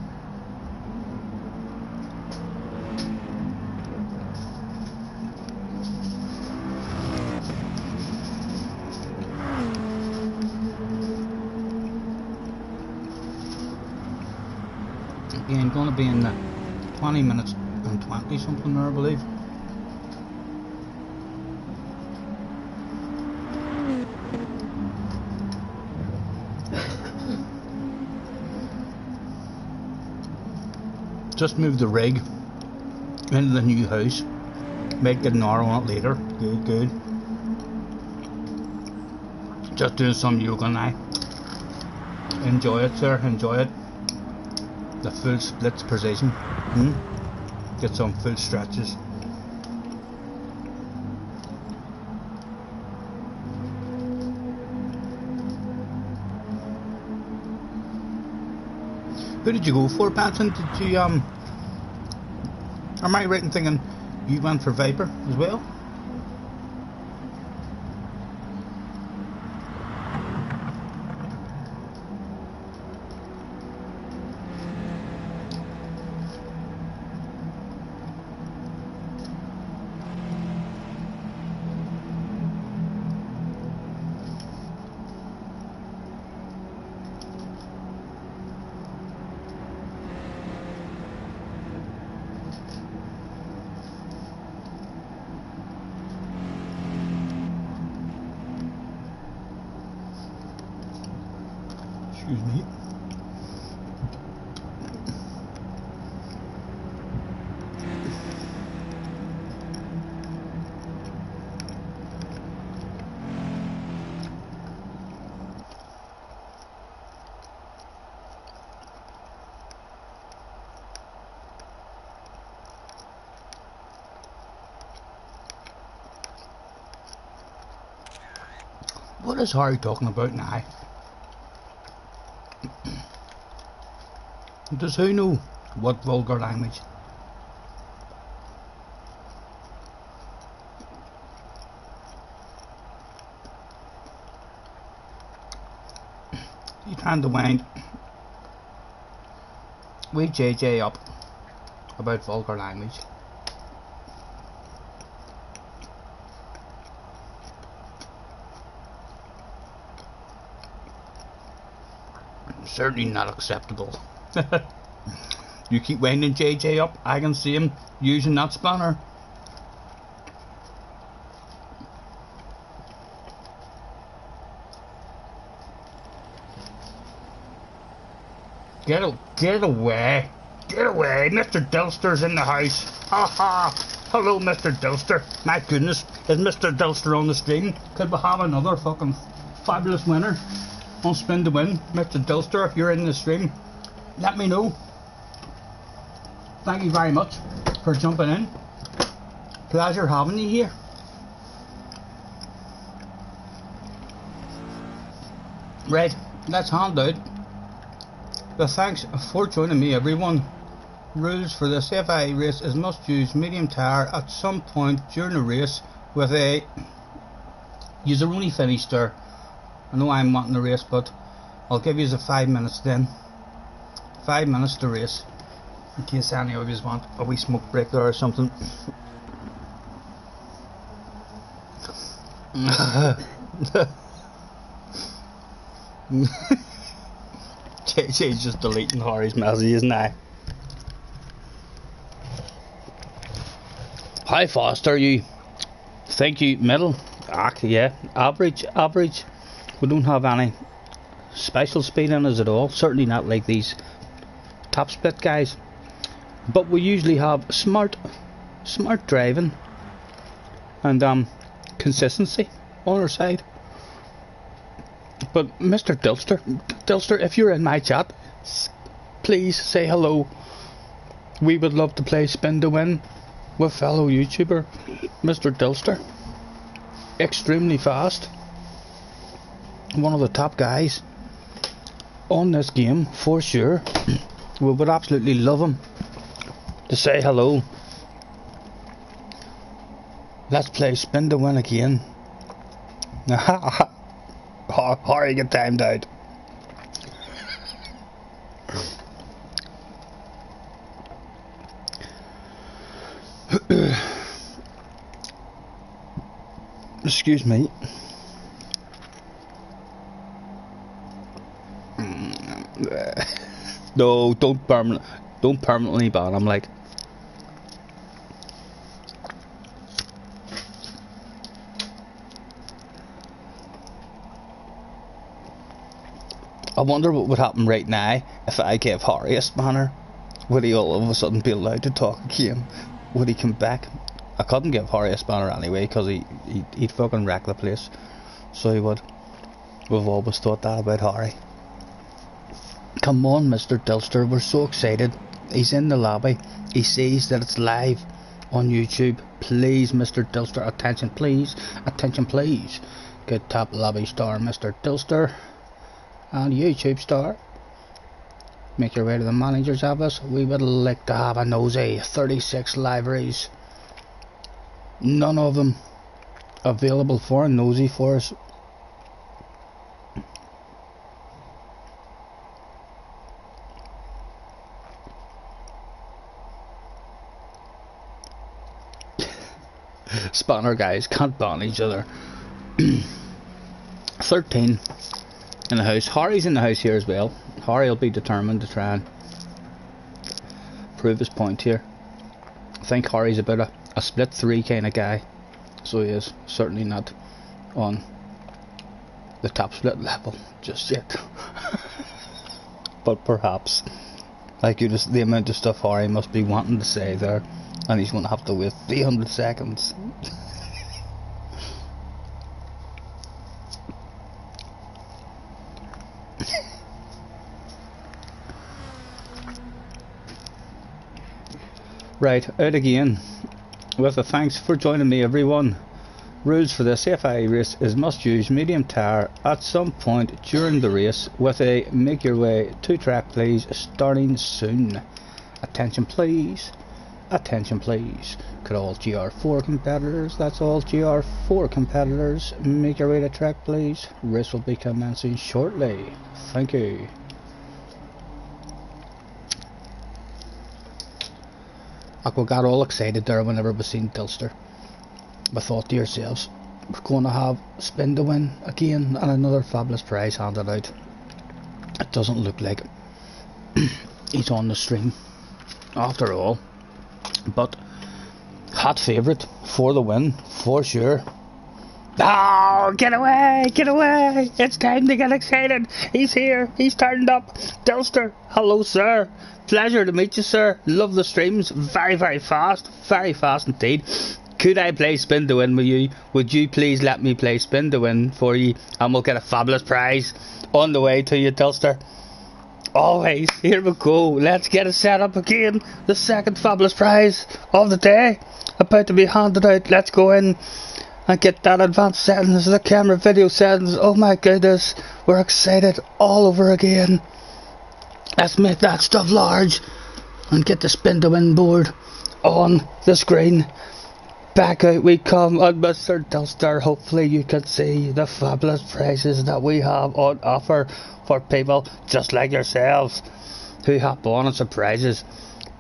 Speaker 1: Again, going to be in the 20 minutes and 20 something there, I believe. Just moved the rig into the new house. Might get an hour on it later. Good, good. Just doing some yoga now. Enjoy it, sir. Enjoy it. The full splits position. Get some full stretches. Who did you go for, Patton? Did you am I right in thinking you went for Viper as well? Excuse me. What is Harry talking about now? Does who know what vulgar language? He's trying to wind wee JJ up about vulgar language. Certainly not acceptable. You keep winding JJ up, I can see him using that spanner. Get away. Get away. Mr. Dilster's in the house. Ha ha. Hello, Mr. Dilster. My goodness, is Mr. Dilster on the stream? Could we have another fucking fabulous winner on Spin to Win? Mr. Dilster, if you're in the stream, let me know. Thank you very much for jumping in. Pleasure having you here. Right, let's hand out the thanks for joining me, everyone. Rules for this FI race is must use medium tire at some point during the race with a user only finish there. I know I'm wanting the race, but I'll give you the 5 minutes then. 5 minutes to race, in case any of you want a wee smoke break there or something. JJ's just deleting Harry's messages now. How fast are you? Thank you, middle. Ah, yeah, average. We don't have any special speed in us at all. Certainly not like these top split guys. But we usually have smart driving and consistency on our side. But Mr. Dilster, if you're in my chat, please say hello. We would love to play Spin to Win with fellow YouTuber Mr. Dilster. Extremely fast. One of the top guys on this game for sure. We would absolutely love him to say hello. Let's play Spin to Win again. Harry, get timed out. Excuse me. No, don't permanently ban him, like. I wonder what would happen right now if I gave Harry a spanner. Would he all of a sudden be allowed to talk again? Would he come back? I couldn't give Harry a spanner anyway, because he'd fucking wreck the place. So he would. We've always thought that about Harry. Come on, Mr. Dilster, we're so excited. He's in the lobby. He sees that it's live on YouTube. Please, Mr. Dilster, attention please. Attention please. Get top lobby star, Mr. Dilster. And YouTube star. Make your way to the manager's office. We would like to have a nosy. 36 libraries. None of them available for a nosy for us. Spanner guys can't ban each other. 13 in the house. Harry's in the house here as well. Harry will be determined to try and prove his point here. I think Harry's about a split 3 kind of guy, so he is certainly not on the top split level just yet. but perhaps. Like you just the amount of stuff Harry must be wanting to say there, and he's going to have to wait 300 seconds. Right, out again. With a thanks for joining me, everyone. Rules for this FIA race is must use medium tyre at some point during the race with a make your way to track please starting soon. Attention please. Attention please. Could all GR4 competitors, that's all GR4 competitors, make your way to track please. Race will be commencing shortly. Thank you. We got all excited there whenever we seen Dilster. We thought to yourselves, we're going to have spin to win again and another fabulous prize handed out. It doesn't look like he's on the stream after all, but hot favourite for the win for sure. Oh, get away, it's time to get excited. He's here, he's turned up. Dilster, hello sir, pleasure to meet you sir, love the streams, very fast indeed. Could I play spin to win with you? Would you please let me play spin to win for you, and we'll get a fabulous prize on the way to you, Dilster. Always, here we go, let's get it set up again. The second fabulous prize of the day about to be handed out. Let's go in and get that advanced settings, the camera video settings. Oh my goodness, we're excited all over again. Let's make that stuff large and get the spin to win board on the screen. Back out we come on Mr. Dilster. Hopefully you can see the fabulous prizes that we have on offer for people just like yourselves who have bonus prizes.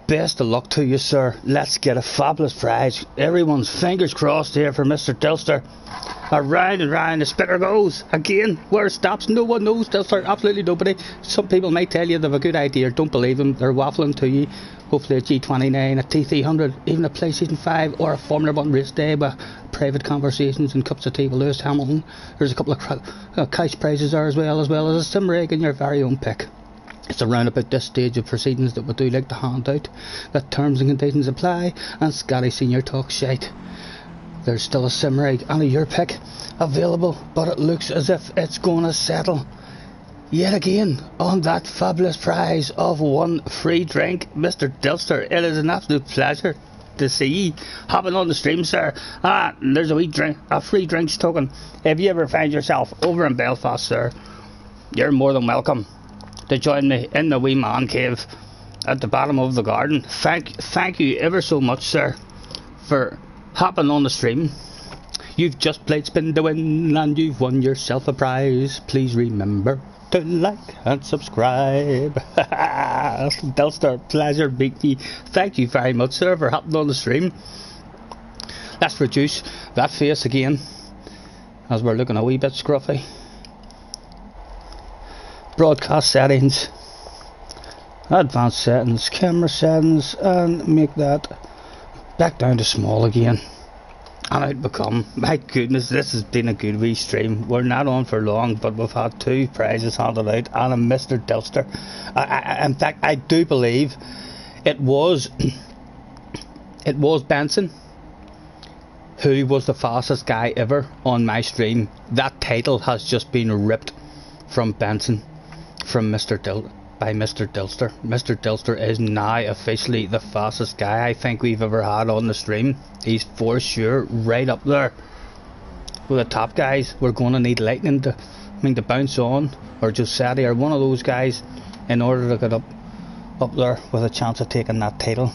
Speaker 1: Best of luck to you sir. Let's get a fabulous prize. Everyone's fingers crossed here for Mr. Dilster. Around and round the spinner goes. Again, where it stops, no one knows. Dilster, absolutely nobody. Some people might tell you they have a good idea. Don't believe them. They're waffling to you. Hopefully a G29, a T300, even a PlayStation 5 or a Formula 1 race day with private conversations and cups of tea with Lewis Hamilton. There's a couple of cash prizes there as well as a sim rig and your very own pick. It's around about this stage of proceedings that we do like to hand out that terms and conditions apply, and Scotty Senior talks shite. There's still a sim rig and a your pick available, but it looks as if it's going to settle yet again on that fabulous prize of one free drink. Mr. Dilster, it is an absolute pleasure to see you hopping on the stream sir. There's a wee drink, a free drinks token. If you ever find yourself over in Belfast sir, you're more than welcome to join me in the wee man cave at the bottom of the garden. Thank you ever so much sir for hopping on the stream. You've just played spin to win and you've won yourself a prize. Please remember to like and subscribe. Dilster, pleasure meeting you. Thank you very much sir for hopping on the stream. Let's reduce that face again as we're looking a wee bit scruffy. Broadcast settings, advanced settings, camera settings, and make that back down to small again. And out we come. My goodness, this has been a good wee stream. We're not on for long, but we've had two prizes handed out and a Mr. Dilster. In fact, I do believe it was Benson who was the fastest guy ever on my stream. That title has just been ripped from Benson, from by Mr. Dilster. Mr. Dilster is now officially the fastest guy I think we've ever had on the stream. He's for sure right up there with the top guys. We're going to need Lightning to bounce on, or Giuseppe, or one of those guys, in order to get up there with a chance of taking that title.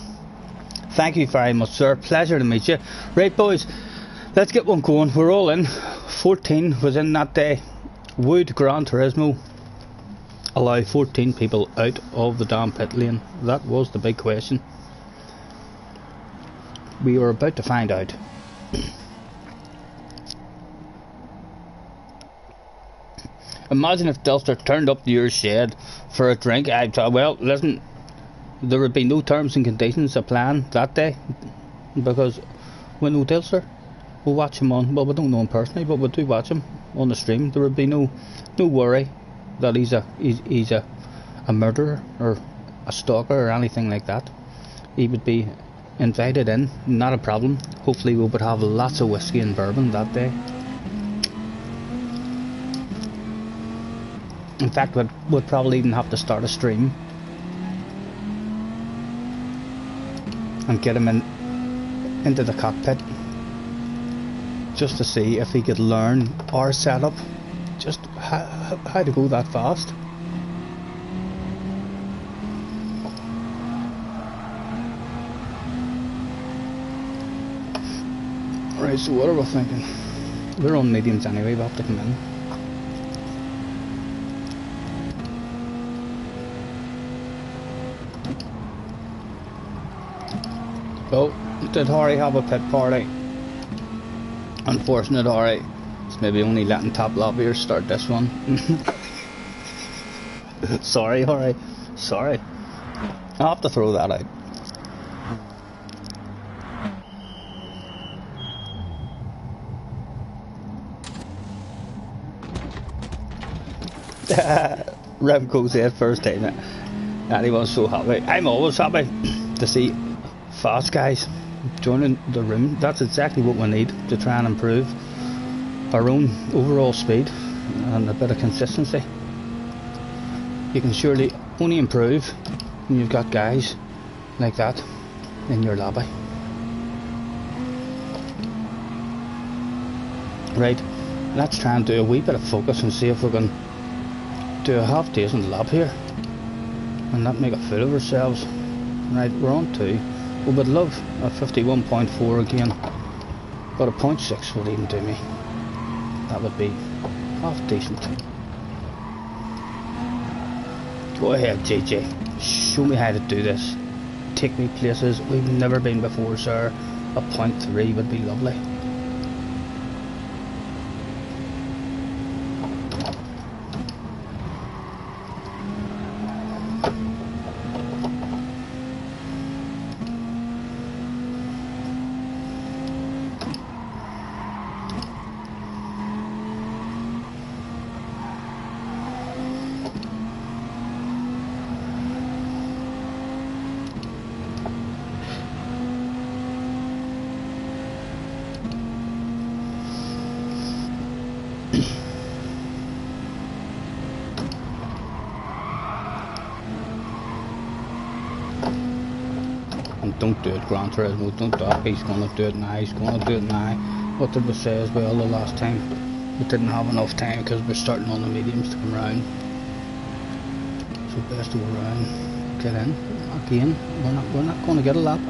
Speaker 1: Thank you very much sir, pleasure to meet you. Right boys, let's get one going. We're all in. 14 was in that day. Would Gran Turismo allow 14 people out of the damn pit lane? That was the big question. We were about to find out. Imagine if Dilster turned up to your shed for a drink. I'd tell, well, listen, there would be no terms and conditions applying that day, because we know Dilster. We'll watch him on, well, we don't know him personally, but we do watch him on the stream. There would be no worry that he's a a murderer or a stalker or anything like that, he would be invited in, not a problem. Hopefully we would have lots of whiskey and bourbon that day. In fact, we'd probably even have to start a stream and get him into the cockpit just to see if he could learn our setup, just how to go that fast. Right, so what are we thinking? We're on mediums anyway, we have to come in. Oh, did Harry have a pit party? Unfortunate Harry. It's maybe only letting top lobbyers start this one. Sorry Harry, sorry. I'll have to throw that out. Remco said first time and he was so happy. I'm always happy to see fast guys joining the room. That's exactly what we need to try and improve our own overall speed and a bit of consistency. You can surely only improve when you've got guys like that in your lobby. Right, let's try and do a wee bit of focus and see if we can do a half decent lap here and not make a fool of ourselves. Right, we're on 2. We would love a 51.4 again, but a 0.6 would even do me. That would be half decent. Go ahead JJ, show me how to do this. Take me places we've never been before, sir. A 0.3 would be lovely. Don't do it, Gran Turismo, don't do it. He's going to do it now, he's going to do it now. What did we say as well the last time? We didn't have enough time because we're starting on the mediums to come round. So best to go round, get in. Again, we're not going to get a lap.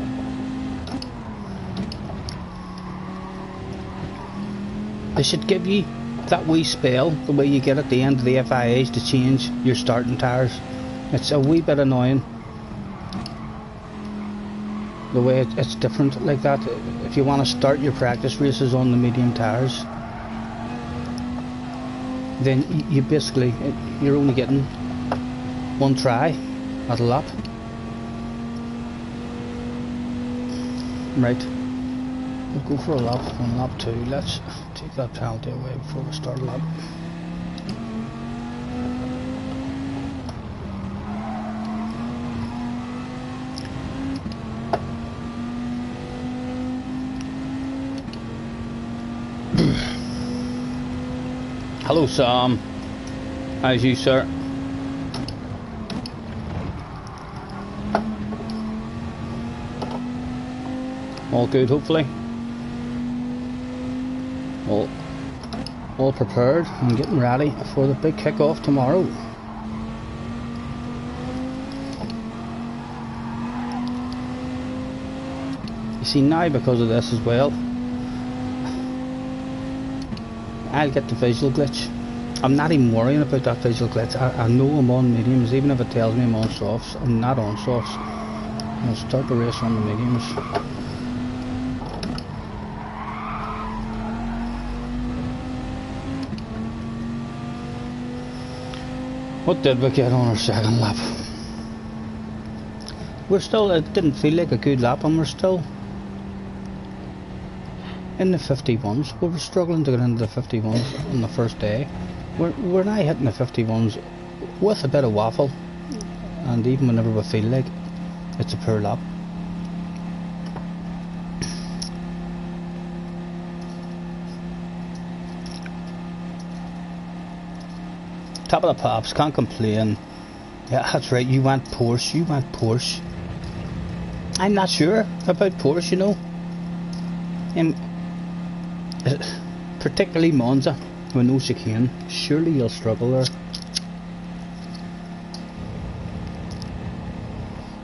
Speaker 1: They should give you that wee spell, the way you get at the end of the FIAs to change your starting tyres. It's a wee bit annoying. The way it's different like that. If you want to start your practice races on the medium tyres, then you basically, you're only getting one try at a lap. Right, we'll go for a lap on lap 2. Let's take that penalty away before we start a lap. Hello Sam, how's you sir? All good hopefully? All prepared and getting ready for the big kick-off tomorrow. You see now because of this as well, I'll get the visual glitch. I'm not even worrying about that visual glitch. I know I'm on mediums, even if it tells me I'm on softs. I'm not on softs. I'll start the race on the mediums. What did we get on our second lap? We're still, it didn't feel like a good lap, and we're still in the 51s. We were struggling to get into the 51s on the first day. We're now hitting the 51s with a bit of waffle and even whenever we feel like it's a poor lap. Top of the pops, can't complain. Yeah, that's right, you went Porsche. I'm not sure about Porsche, you know. Particularly Monza, with no chicane. Surely you'll struggle there.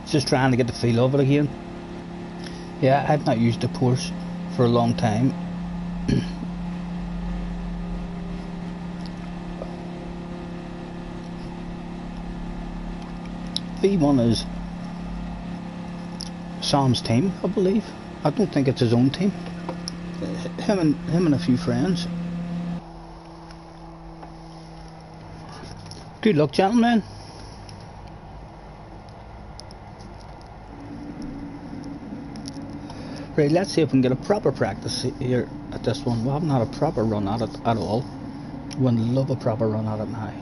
Speaker 1: Just trying to get the feel of it again. Yeah, I've not used a Porsche for a long time. V1 is Sam's team, I believe. I don't think it's his own team. Him and a few friends. Good luck, gentlemen. Right, let's see if we can get a proper practice here at this one. We haven't had a proper run at it at all. We'd love a proper run at it now.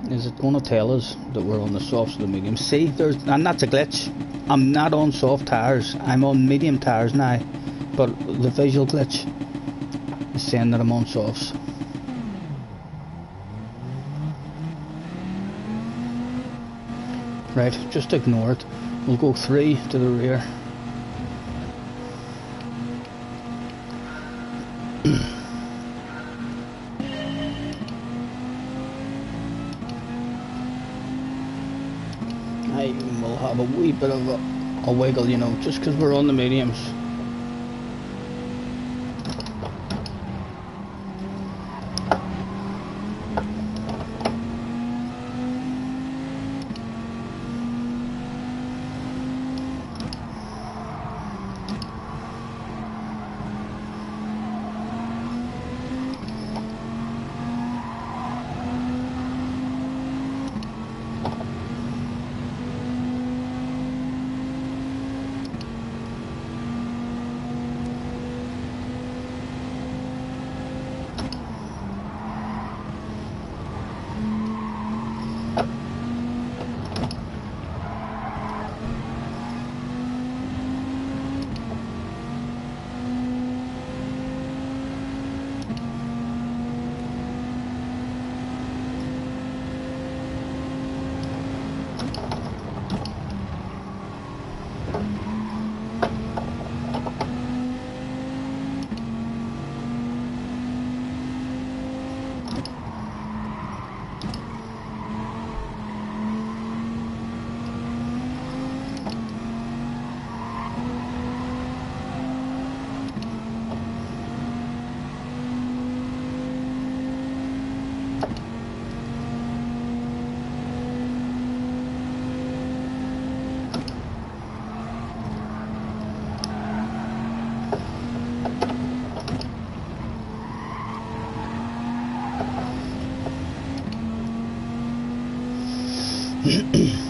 Speaker 1: Is it going to tell us that we're on the softs or the mediums? See, and that's a glitch. I'm not on soft tyres. I'm on medium tyres now. But the visual glitch is saying that I'm on softs. Right, just ignore it. We'll go 3 to the rear. We'll have a wee bit of a wiggle, you know, just because we're on the mediums.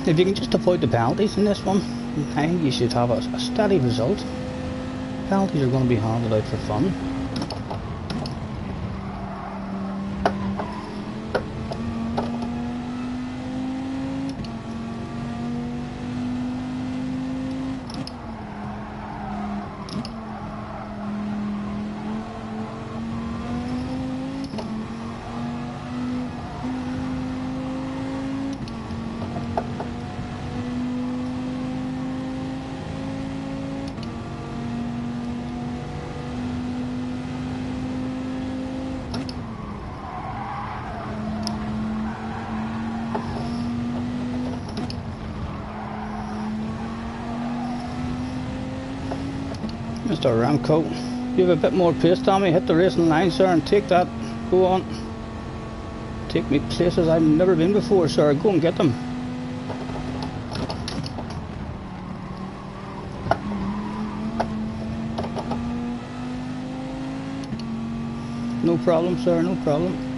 Speaker 1: If you can just avoid the penalties in this one, I think you should have a steady result. Penalties are going to be handed out for fun. Mr. Ramco, you have a bit more pace, Tommy. Hit the racing line, sir, and take that. Go on. Take me places I've never been before, sir. Go and get them. No problem, sir, no problem.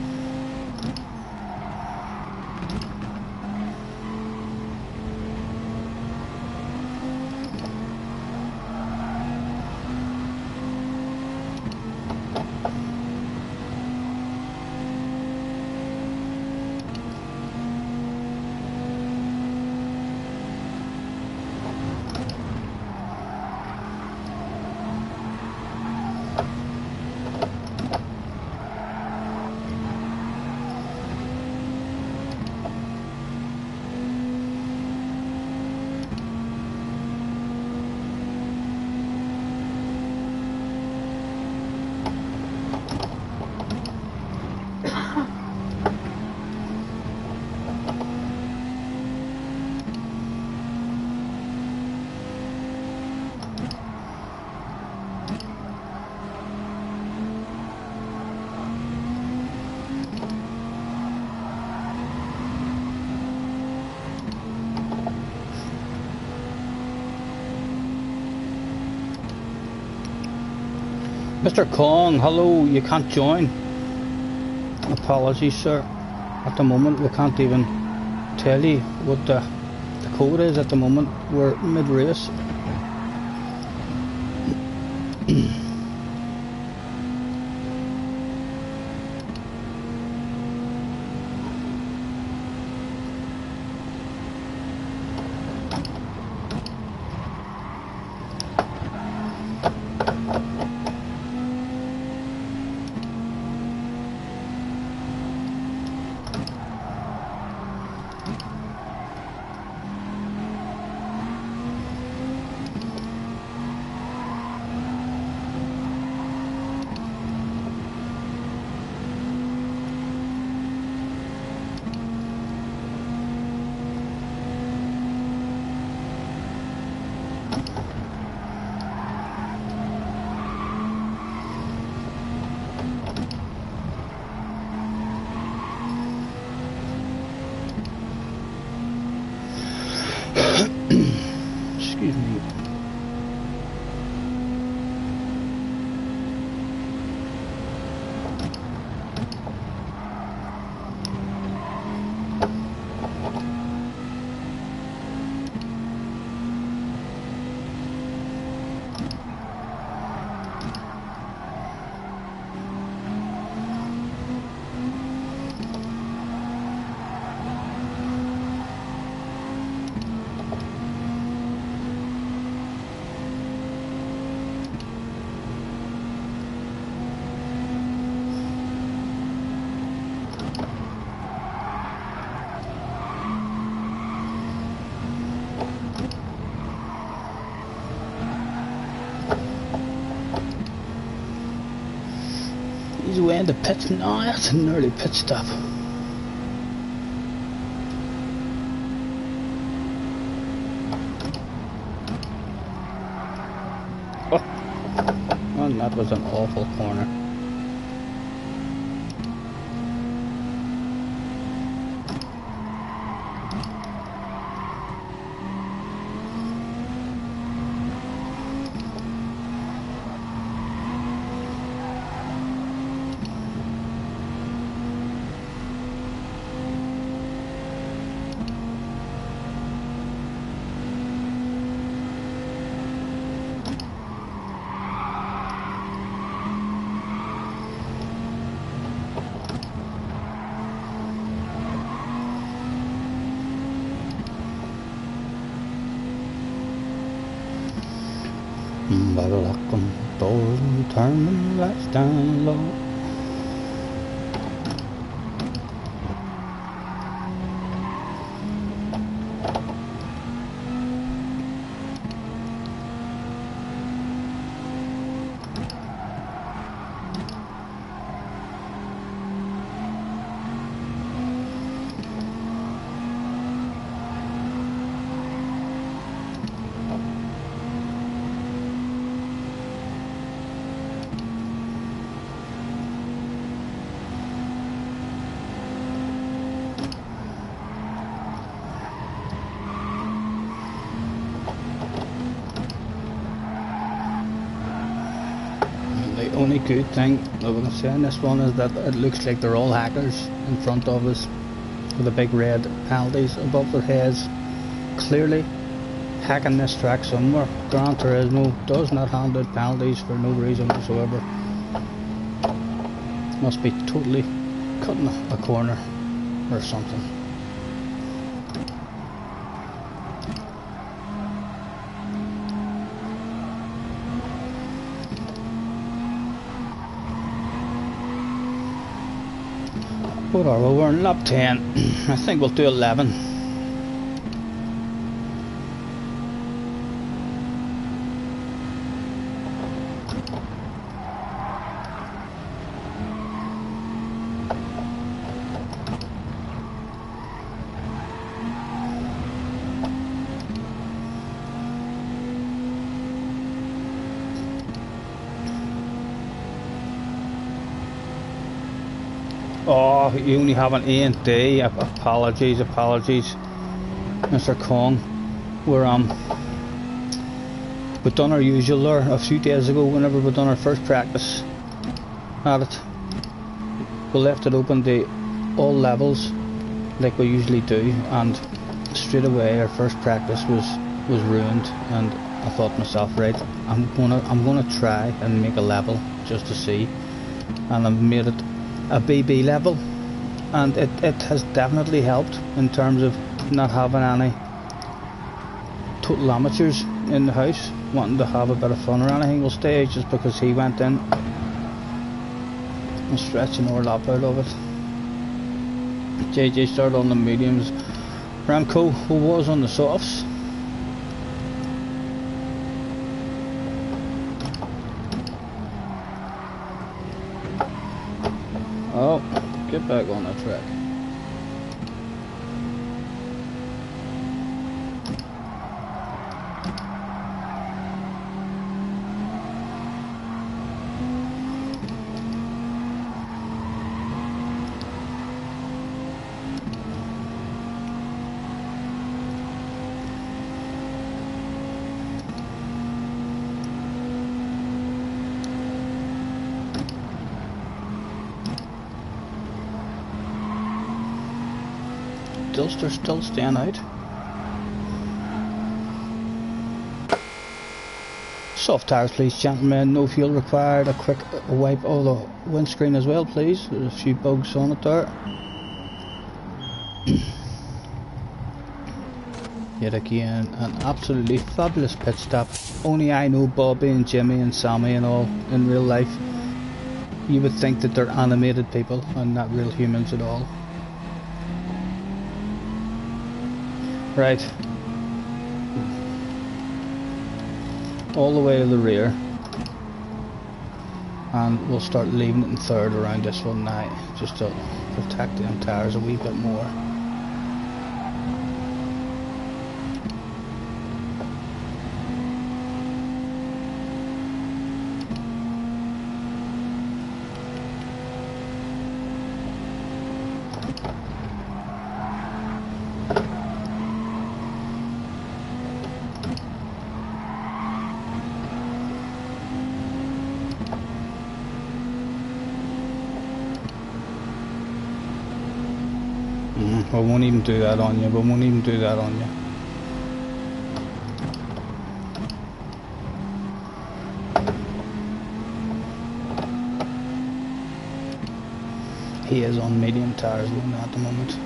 Speaker 1: Mr. Kong, hello, you can't join. Apologies, sir. At the moment, we can't even tell you what the code is at the moment. We're mid-race. Excuse me. He's away in the pits now. That's an early pit stop. Oh, well, that was an awful corner. By the lock on the doors and turn the lights down low. The only good thing I was saying this one is that it looks like they're all hackers in front of us with the big red penalties above their heads, clearly hacking this track somewhere. Gran Turismo does not hand out penalties for no reason whatsoever. Must be totally cutting a corner or something. What are we? We're in lap 10. I think we'll do 11. Oh, you only have an A and D. Apologies, Mr. Kong. We're we done our usual there a few days ago. Whenever we done our first practice at it, we left it open to all levels like we usually do, and straight away our first practice was ruined. And I thought to myself, right, I'm gonna try and make a level just to see, and I've made it a BB level, and it has definitely helped in terms of not having any total amateurs in the house wanting to have a bit of fun or anything. We'll stay just because he went in and stretching our lap out of it. JJ started on the mediums. Ramco, who was on the softs. Oh, get back on that track. Dulster still staying out. Soft tires please gentlemen, no fuel required. A quick wipe of the windscreen as well please, there's a few bugs on it there. Yet again an absolutely fabulous pit stop. Only I know Bobby and Jimmy and Sammy and all in real life. You would think that they're animated people and not real humans at all. Right, all the way to the rear, and we'll start leaving it in third around this one now, just to protect the tyres a wee bit more. We won't even do that on you, we won't even do that on you. He is on medium tyres at the moment.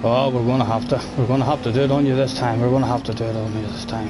Speaker 1: Oh, we're gonna have to do it on you this time. We're gonna have to do it on you this time.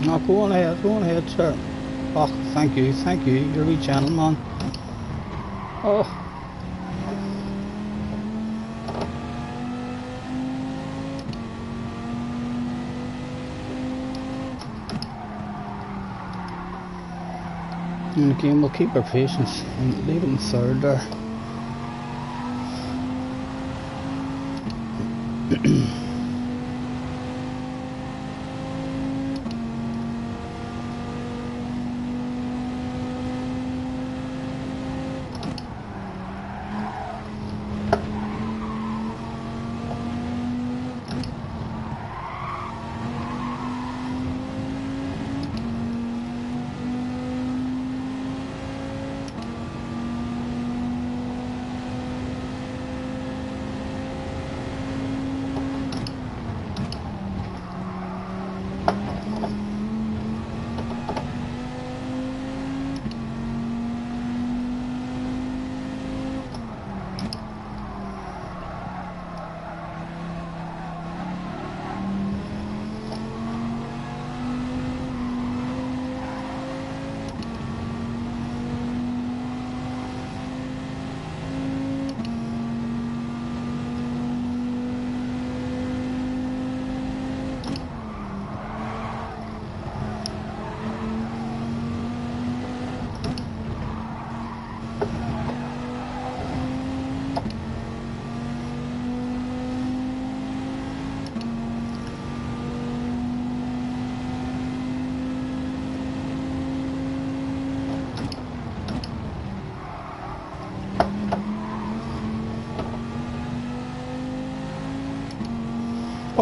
Speaker 1: No, go on ahead, sir. Oh, thank you, you're a wee gentleman. Oh. And again, we'll keep our patience and leave it in third there.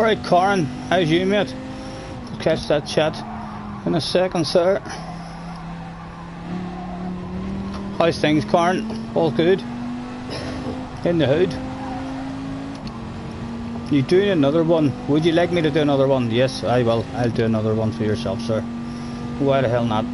Speaker 1: Alright, Corin, how's you, mate? We'll catch that chat in a second, sir. How's things, Corin? All good? In the hood? You doing another one? Would you like me to do another one? Yes, I will. I'll do another one for yourself, sir. Why the hell not?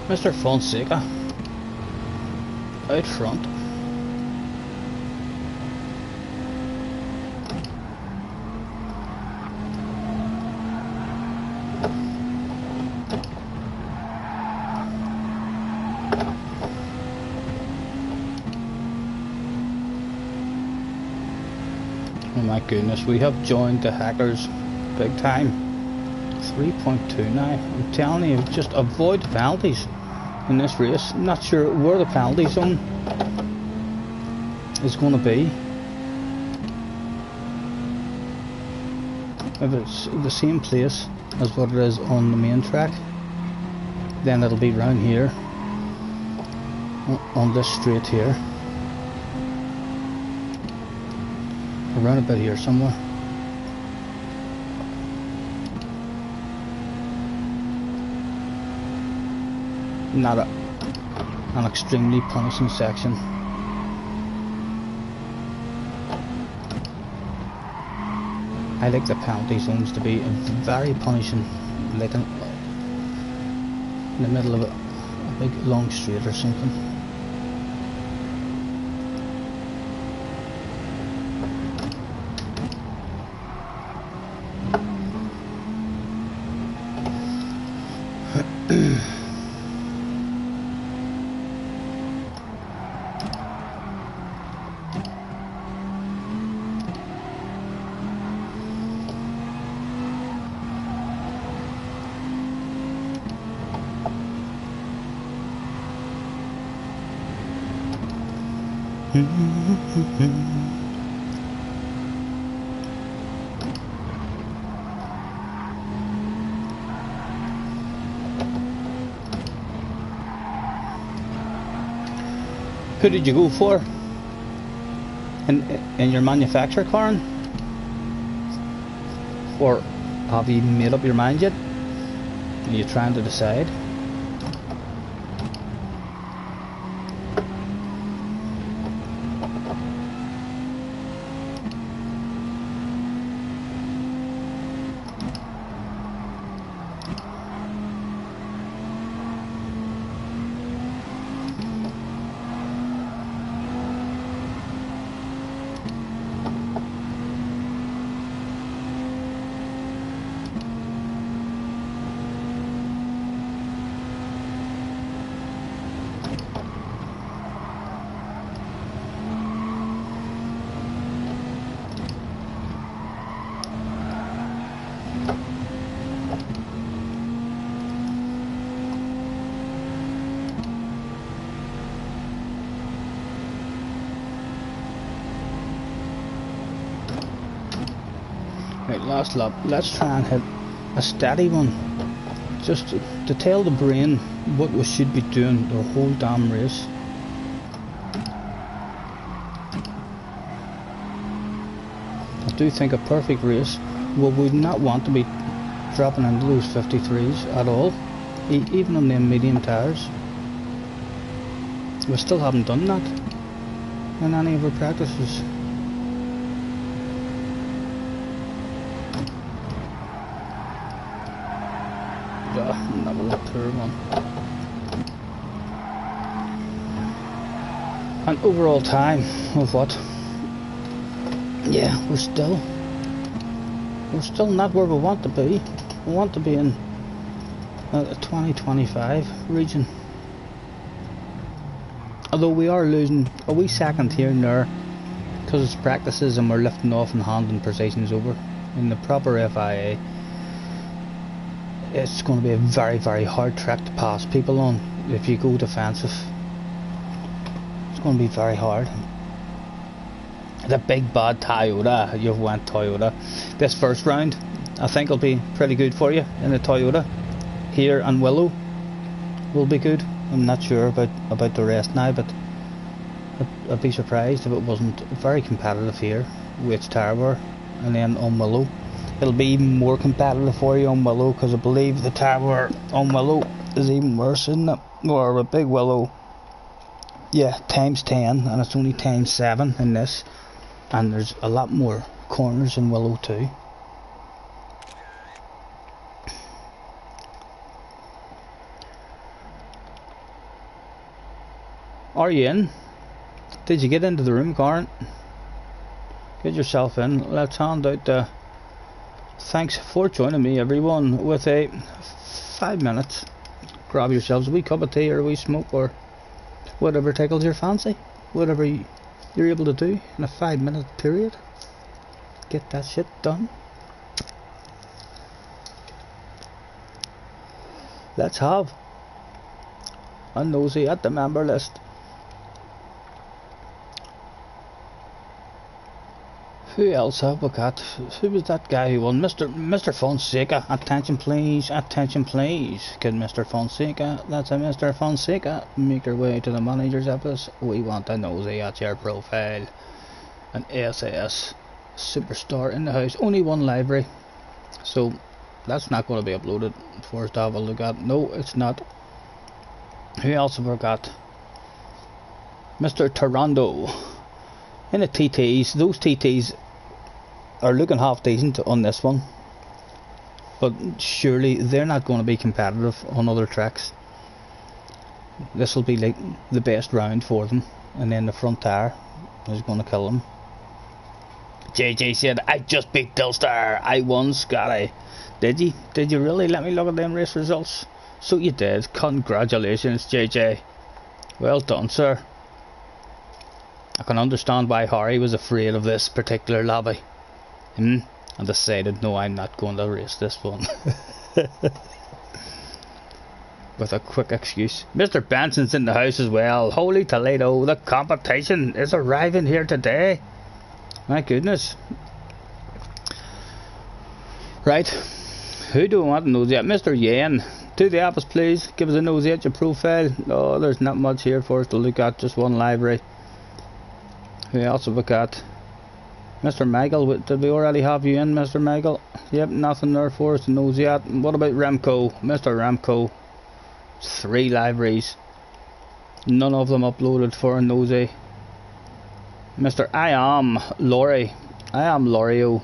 Speaker 1: Mr. Fonseca out front. Oh my goodness, we have joined the hackers big time. 3.2 now. I'm telling you, just avoid the penalties in this race. I'm not sure where the penalty zone is going to be. If it's the same place as what it is on the main track, then it'll be round here on this straight here, around about here somewhere. Not an extremely punishing section. I like the penalty zones to be very punishing, like in the middle of a big long straight or something. Who did you go for in your manufacturer, Corin? Or have you made up your mind yet? Are you trying to decide? Right, last lap. Let's try and hit a steady one, just to tell the brain what we should be doing the whole damn race. I do think a perfect race, we would not want to be dropping into those 53s at all, even on the medium tyres. We still haven't done that in any of our practices. Another poor one. An overall time of what? Yeah, we're still not where we want to be. We want to be in a 2025 region. Although we are losing a wee second here and there because it's practices and we're lifting off and handing precisions over. In the proper FIA, it's going to be a very, very hard track to pass people on if you go defensive. It's going to be very hard. The big bad Toyota, you've went Toyota. This first round, I think will be pretty good for you in the Toyota. Here and Willow will be good. I'm not sure about the rest now, but I'd be surprised if it wasn't very competitive here with Tower, and then on Willow. It'll be even more competitive for you on Willow, because I believe the Tower on Willow is even worse, isn't it? Or a big Willow, yeah, times 10, and it's only times 7 in this. And there's a lot more corners in Willow too. Are you in? Did you get into the room, Karen? Get yourself in. Let's hand out the thanks for joining me, everyone, with a 5 minutes. Grab yourselves a wee cup of tea or a wee smoke or whatever tickles your fancy. Whatever you're able to do in a 5 minute period. Get that shit done. Let's have a nosy at the member list. Who else have we got? Who was that guy who won? Mr. Fonseca. Attention please, attention please. Good Mr. Fonseca. That's a Mr. Fonseca. Make your way to the manager's office. We want a nosy at your profile. An SAS superstar in the house. Only one library, so that's not going to be uploaded for us to have a look at. No, it's not. Who else have we got? Mr. Tarondo. In the TTs, those TTs are looking half decent on this one, but surely they're not going to be competitive on other tracks. This will be like the best round for them, and then the front tire is going to kill them. JJ said, I just beat Dillstar. I won Scotty. Did you? Did you really? Let me look at them race results. So you did. Congratulations, JJ. Well done, sir. I can understand why Harry was afraid of this particular lobby. And decided, no, I'm not going to race this one. With a quick excuse. Mr. Benson's in the house as well. Holy Toledo, the competition is arriving here today. My goodness. Right. Who do we want to nosy at? Mr. Yen. To the office, please. Give us a nosy at your profile. Oh, there's not much here for us to look at. Just one library. Who else have we got? Mr. Michael, did we already have you in, Mr. Michael? Yep, nothing there for us to nosy at. What about Remco? Mr. Remco. 3 libraries. None of them uploaded for a nosy. Mr. I am Laurie. I am Lorio.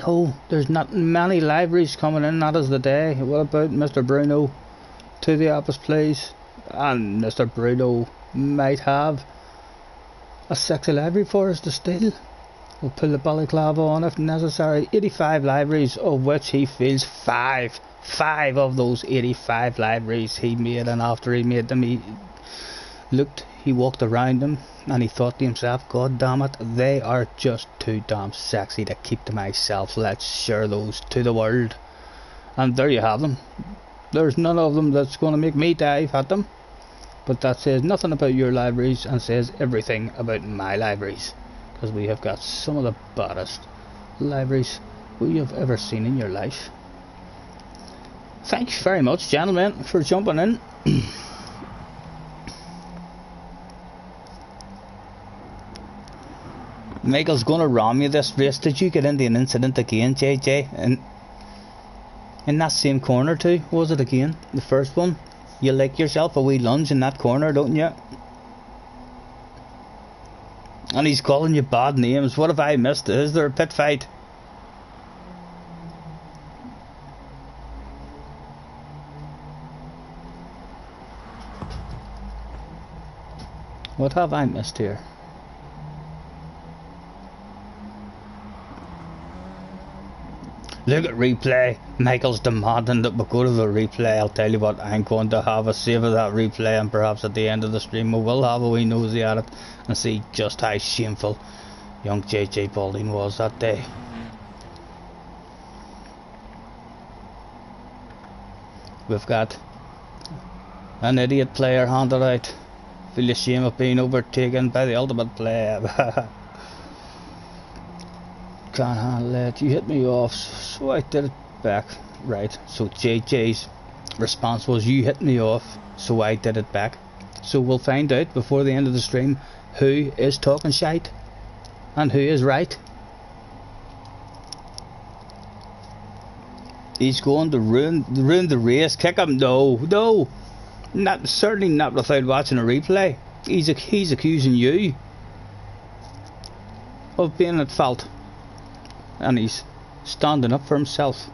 Speaker 1: Oh, there's not many libraries coming in, that is the day. What about Mr. Bruno? To the office, please. And Mr. Bruno might have a sexy library for us to steal. We'll pull the balaclava on if necessary. 85 libraries, of which he feels 5 of those 85 libraries he made, and after he made them he walked around them and he thought to himself, God damn it, they are just too damn sexy to keep to myself. Let's share those to the world. And there you have them. There's none of them that's going to make me dive at them. But that says nothing about your libraries and says everything about my libraries. Because we have got some of the baddest libraries we have ever seen in your life. Thanks very much, gentlemen, for jumping in. Michael's gonna ram you this race. Did you get into an incident again, JJ? And in that same corner too, was it again? The first one? You like yourself a wee lunge in that corner, don't you? And he's calling you bad names. What have I missed? Is there a pit fight? What have I missed here? Look at replay. Michael's demanding that we go to the replay. I'll tell you what, I'm going to have a save of that replay, and perhaps at the end of the stream we will have a wee nosy at it and see just how shameful young JJ Balding was that day. We've got an idiot player handed out. Feel ashamed of being overtaken by the ultimate player. Can't handle it. You hit me off, so I did it back. Right, so JJ's response was, you hit me off, so I did it back. So we'll find out before the end of the stream who is talking shite and who is right. He's going to ruin the race. Kick him. No, certainly not without watching a replay. He's accusing you of being at fault, and he's standing up for himself.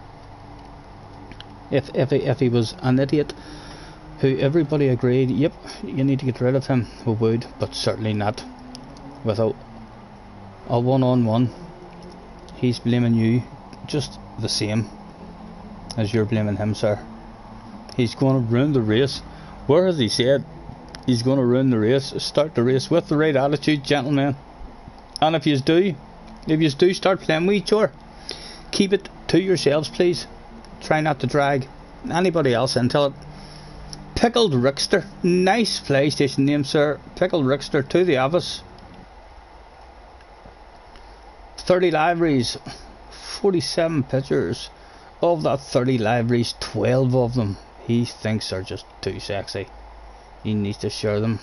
Speaker 1: If he was an idiot who everybody agreed, yep, you need to get rid of him, we would, but certainly not without a one-on-one. He's blaming you just the same as you're blaming him, sir. He's going to ruin the race. Where has he said he's going to ruin the race? Start the race with the right attitude, gentlemen. And if you do start playing with each other, keep it to yourselves, please. Try not to drag anybody else into it. Pickled Rickster, nice PlayStation name, sir. Pickled Rickster to the office. 30 liveries, 47 pictures. Of that 30 liveries, 12 of them he thinks are just too sexy. He needs to share them.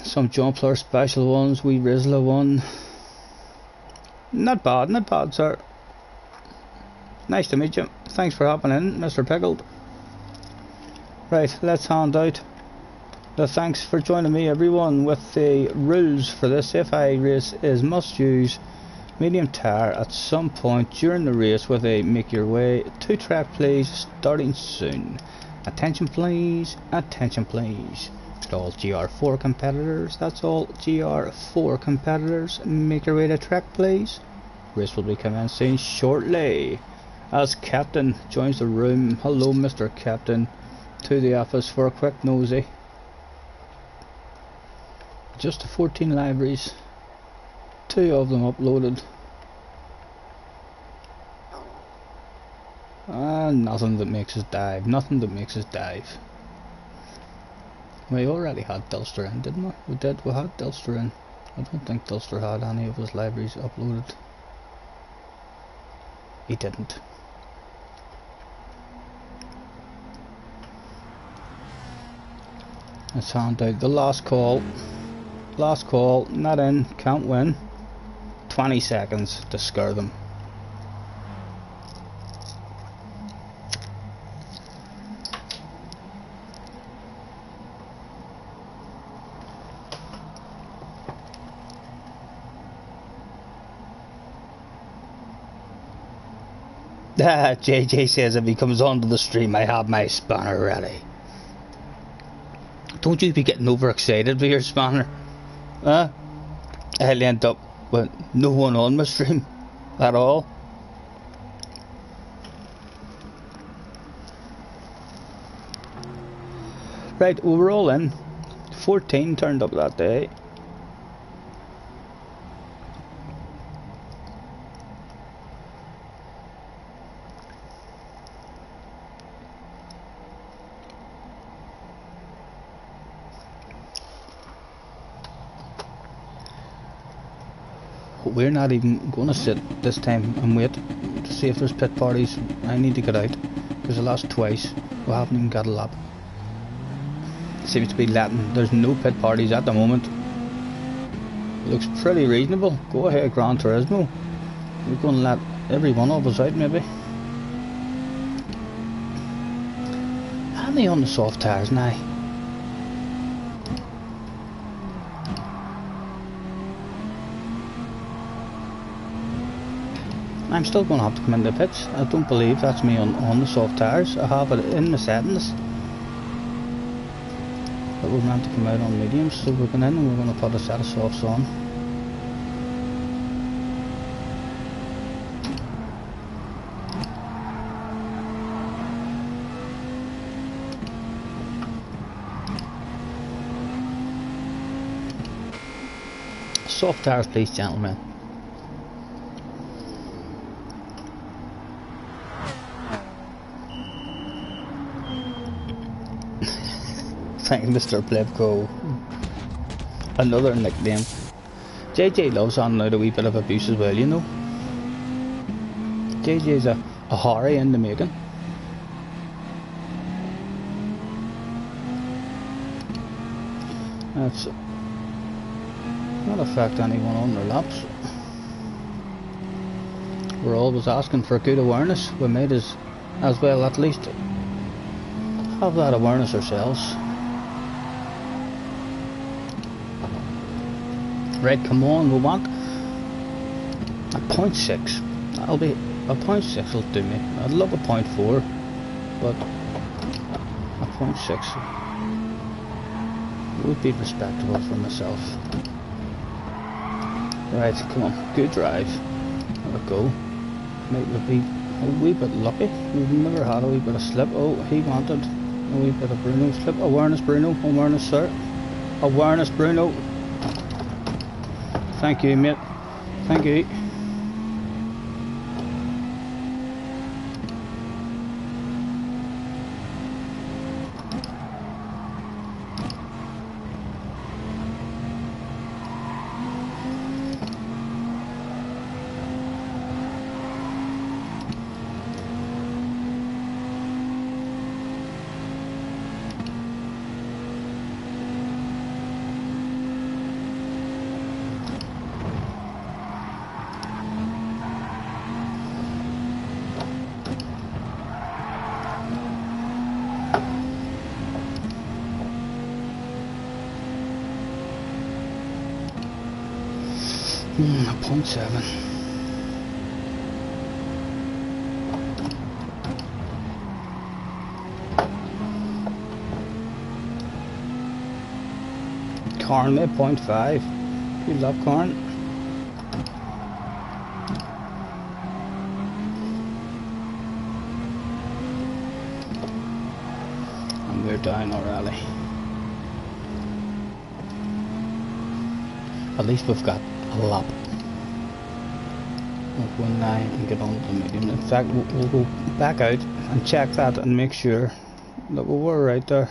Speaker 1: Some Jumpler special ones, wee Rizla one. Not bad, sir. Nice to meet you. Thanks for hopping in, Mr. Pickled. Right, let's hand out the thanks for joining me, everyone, with the rules for this. FI race is must use medium tire at some point during the race with a make your way to track, please, starting soon. Attention please, attention please. All GR4 competitors, that's all GR4 competitors, make your way to track, please. Race will be commencing shortly. As Captain joins the room, hello Mr. Captain, to the office for a quick nosy. Just 14 liveries. 2 of them uploaded. And nothing that makes us dive. We already had Delster in, didn't we? We had Delster in. I don't think Delster had any of his libraries uploaded. He didn't. Let's hand out the last call. Last call, not in, can't win. 20 seconds to scare them. JJ says if he comes onto the stream, I have my spanner ready. Don't you be getting overexcited with your spanner. I'll end up with no one on my stream at all. Right, we were all in. 14 turned up that day. We're not even going to sit this time and wait to see if there's pit parties. I need to get out because the last twice we haven't even got a lap. Seems to be Latin. There's no pit parties at the moment. It looks pretty reasonable. Go ahead, Gran Turismo. We're going to let every one of us out, maybe. How many on the soft tires now? I'm still going to have to come into the pits. I don't believe that's me on the soft tires. I have it in the settings. But we're meant to come out on mediums, so we're going in and we're going to put a set of softs on. Soft tires, please, gentlemen. Thank Mr. Plebco. Another nickname. JJ loves on out a wee bit of abuse as well, you know. JJ's a Harry in the making. That's not affect anyone on their laps. We're always asking for good awareness. We might as well at least have that awareness ourselves. Right, come on, we want a 0.6. That'll be a 0.6 will do me. I'd love a 0.4, but a 0.6 would be respectable for myself. Right, come on, good drive. There we go. Might be a wee bit lucky. We've never had a wee bit of slip. Oh, he wanted a wee bit of Bruno slip. Awareness, Bruno. Awareness, sir. Awareness, Bruno. Thank you, mate. Thank you. A 0.7. Corn made 0.5. You love corn. And we're down already. At least we've got a lap. We'll go now and get on to the medium. In fact, we'll go back out and check that and make sure that we were right there.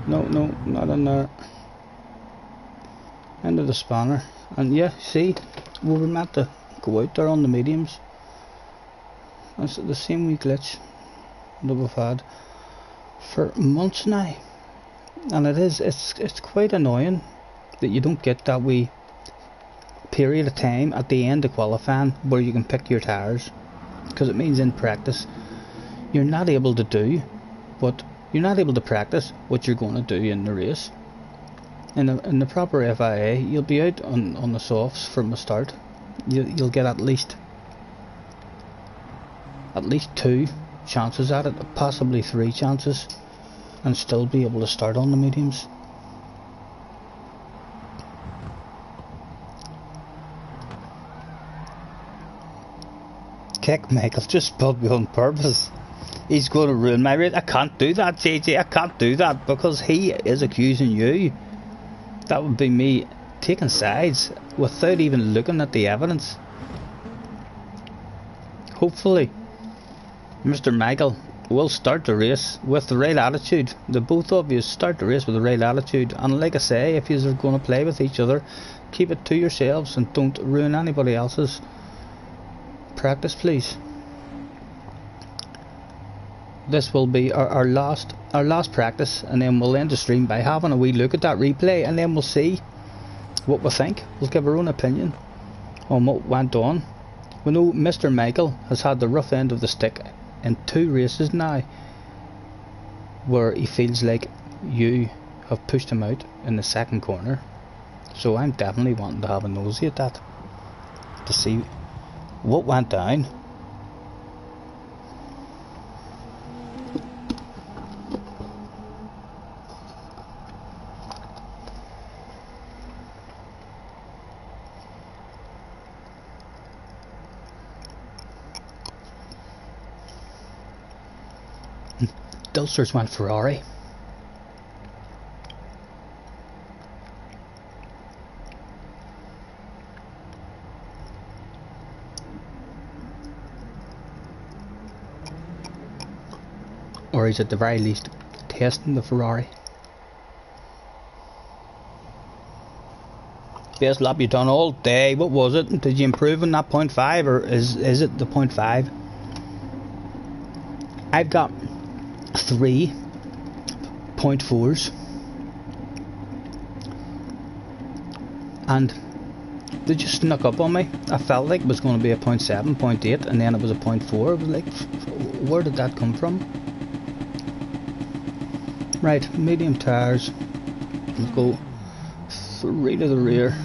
Speaker 1: No, not in there. End of the spanner. And yeah, see, we were meant to go out there on the mediums. That's the same wee glitch that we've had for months now. And it's quite annoying that you don't get that wee period of time at the end of qualifying where you can pick your tires, because it means in practice you're not able to practice what you're going to do in the race. In the proper FIA, you'll be out on the softs from the start. You'll get at least 2 chances at it, possibly 3 chances, and still be able to start on the mediums. Kick Michael just spilled me on purpose. He's going to ruin my race. I can't do that, JJ. I can't do that because he is accusing you. That would be me taking sides without even looking at the evidence. Hopefully, Mr. Michael will start the race with the right attitude. The both of you start the race with the right attitude. And like I say, if you are going to play with each other, keep it to yourselves and don't ruin anybody else's practice, please. This will be our last practice, and then we'll end the stream by having a wee look at that replay, and then we'll see what we think. We'll give our own opinion on what went on. We know Mr. Michael has had the rough end of the stick in 2 races now, where he feels like you have pushed him out in the second corner. So I'm definitely wanting to have a nosy at that to see what went down. Dulcers went Ferrari. Or he's at the very least testing the Ferrari. Best lap you've done all day. What was it? Did you improve on that 0.5, or is it the 0.5? I've got 3 0.4s, and they just snuck up on me. I felt like it was going to be a 0.7, 0.8, and then it was a 0.4. It was like, where did that come from? Right, medium tires. Let's go 3 to the rear.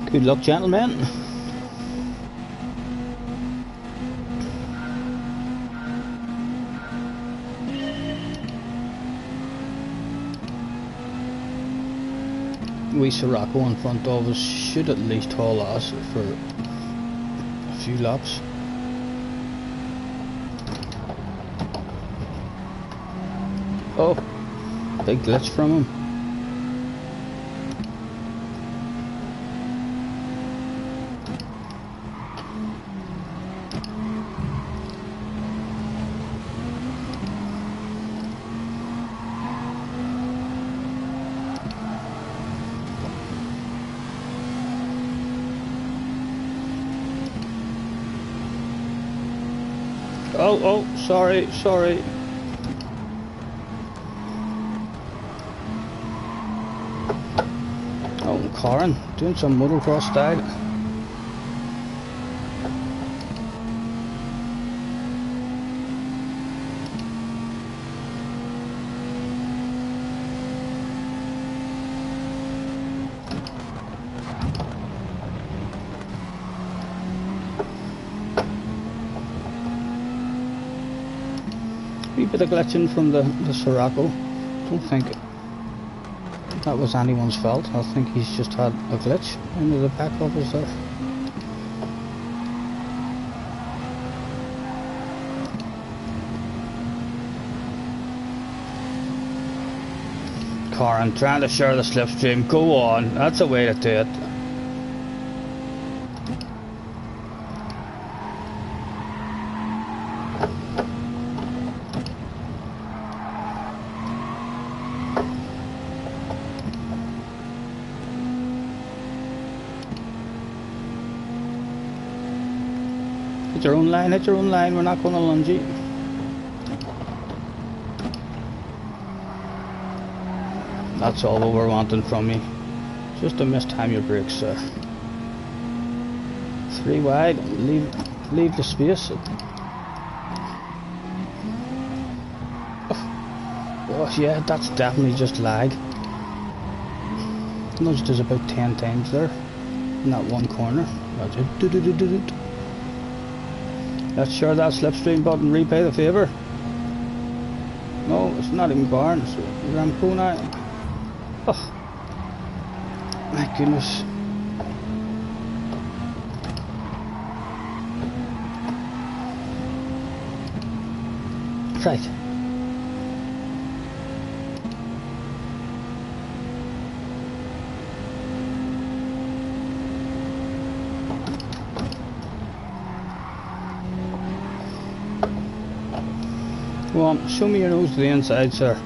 Speaker 1: Good luck, gentlemen. We Sirocco in front of us should at least haul us for a few laps. Oh, big glitch from him. Oh, sorry. Oh, Karen, doing some motocross style. Wee bit of glitching from the Sirocco. Don't think that was anyone's fault. I think he's just had a glitch into the back office there. Corin trying to share the slipstream. Go on, that's a way to do it. Hit your own line, we're not going to lunge you. That's all that we're wanting from you. Just to mistime your brakes, sir. 3 wide, leave the space. Oh yeah, that's definitely just lag. Nudged us about 10 times there in that one corner. That's it. Let's share that slipstream button, repay the favour. No, it's not even Barn, it's Ramco now. Oh, my goodness. Right. Go on, show me your nose to the inside, sir.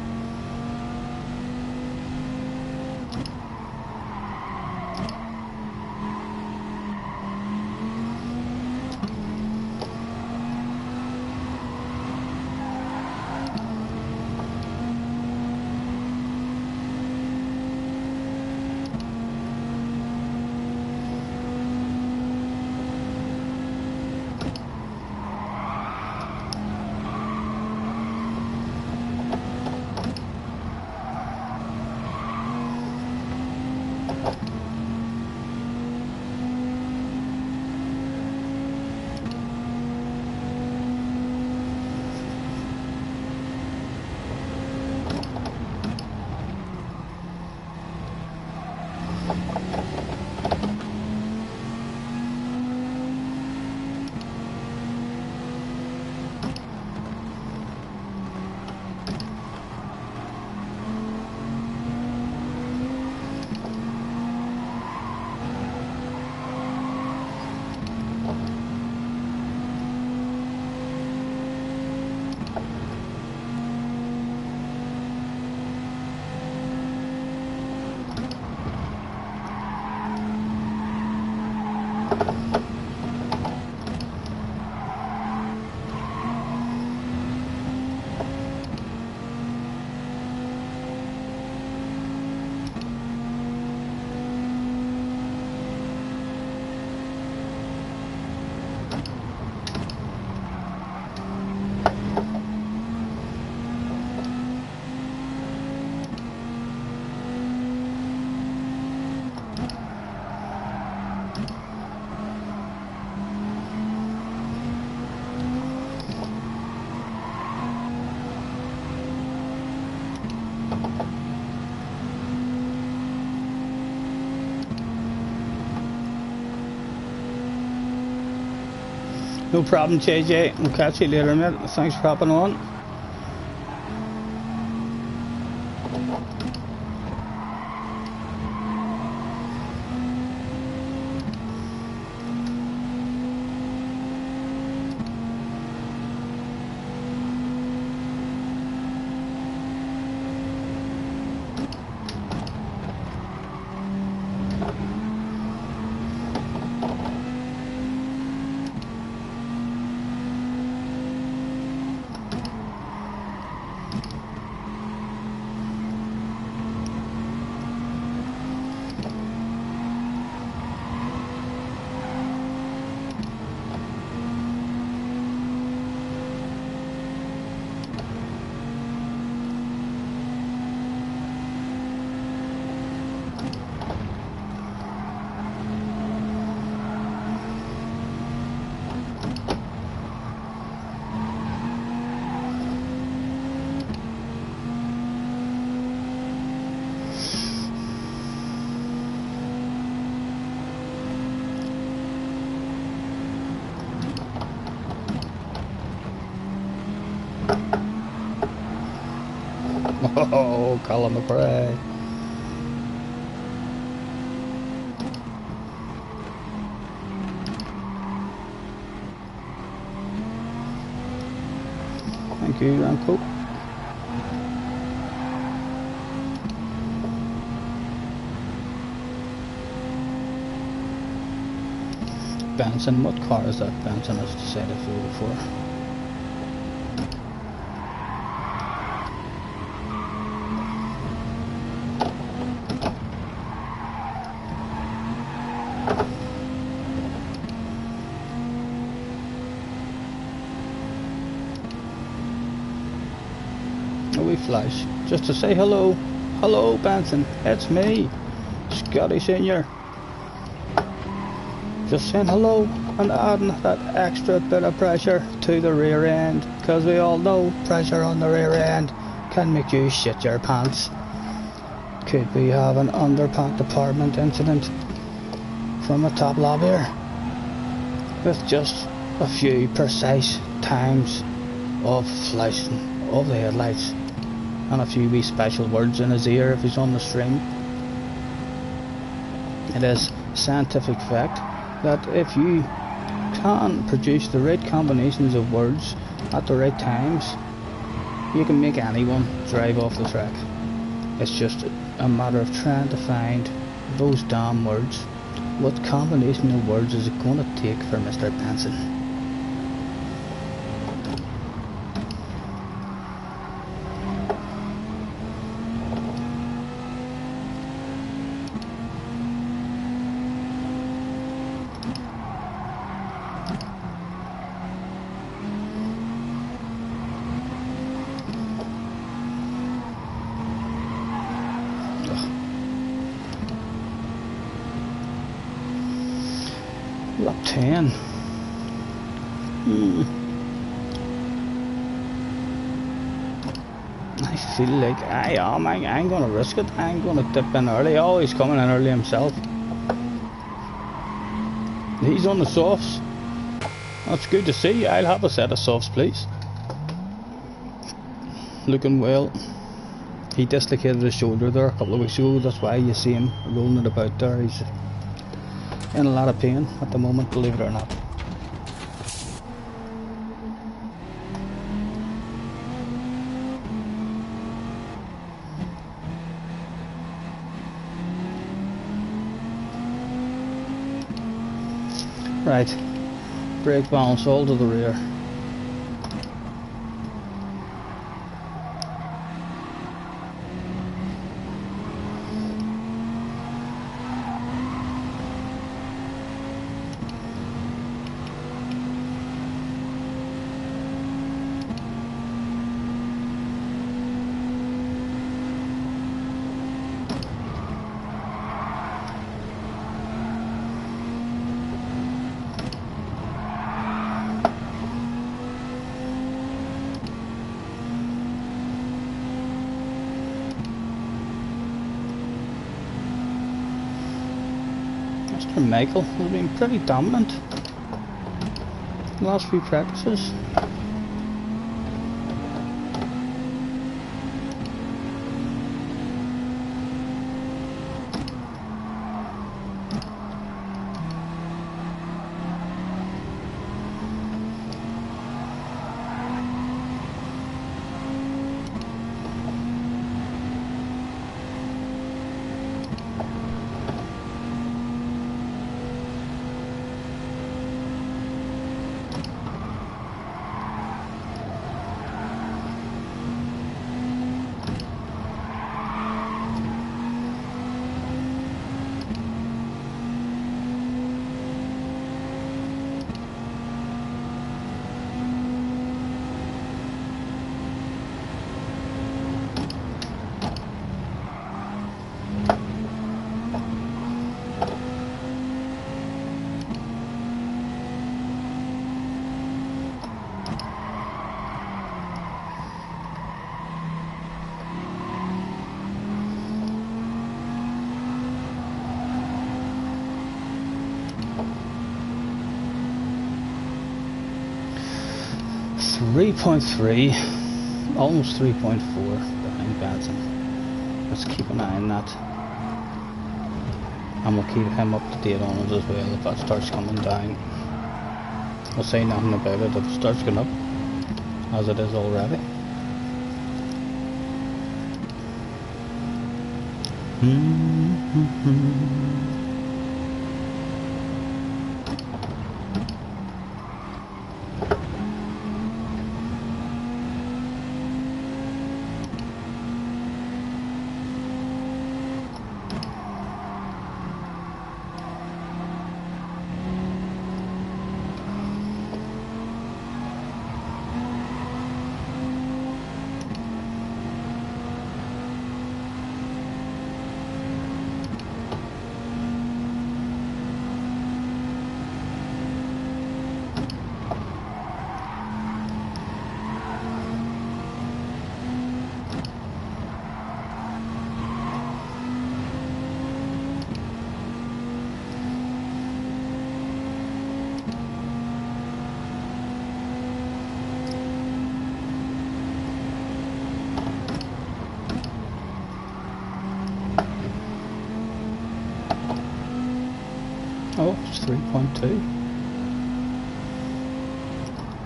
Speaker 1: No problem, JJ. We'll catch you later, mate. Thanks for hopping on. Oh, Colin McRae. Thank you, Ranko. Benson, what car is that Benson has decided to go for? Flash, just to say hello. Hello, Benson, it's me, Scotty Senior. Just saying hello and adding that extra bit of pressure to the rear end, because we all know pressure on the rear end can make you shit your pants. Could we have an underpant department incident from a top lob here with just a few precise times of flashing of the headlights and a few wee special words in his ear if he's on the stream. It is scientific fact that if you can produce the right combinations of words at the right times, you can make anyone drive off the track. It's just a matter of trying to find those damn words. What combination of words is it going to take for Mr. Benson? Lap 10. I feel like I ain't gonna risk it. I ain't gonna dip in early. Oh, he's coming in early himself. He's on the softs. That's good to see. I'll have a set of softs, please. Looking well. He dislocated his shoulder there a couple of weeks ago. That's why you see him rolling it about there. He's in a lot of pain at the moment, believe it or not. Right, brake balance all to the rear. Mr. Michael has been pretty dominant the last few practices. .3, almost 3.4 behind Benson. Let's keep an eye on that. And we'll keep him up to date on it as well if that starts coming down. We'll say nothing about it if it starts going up, as it is already. Oh, it's 3.2.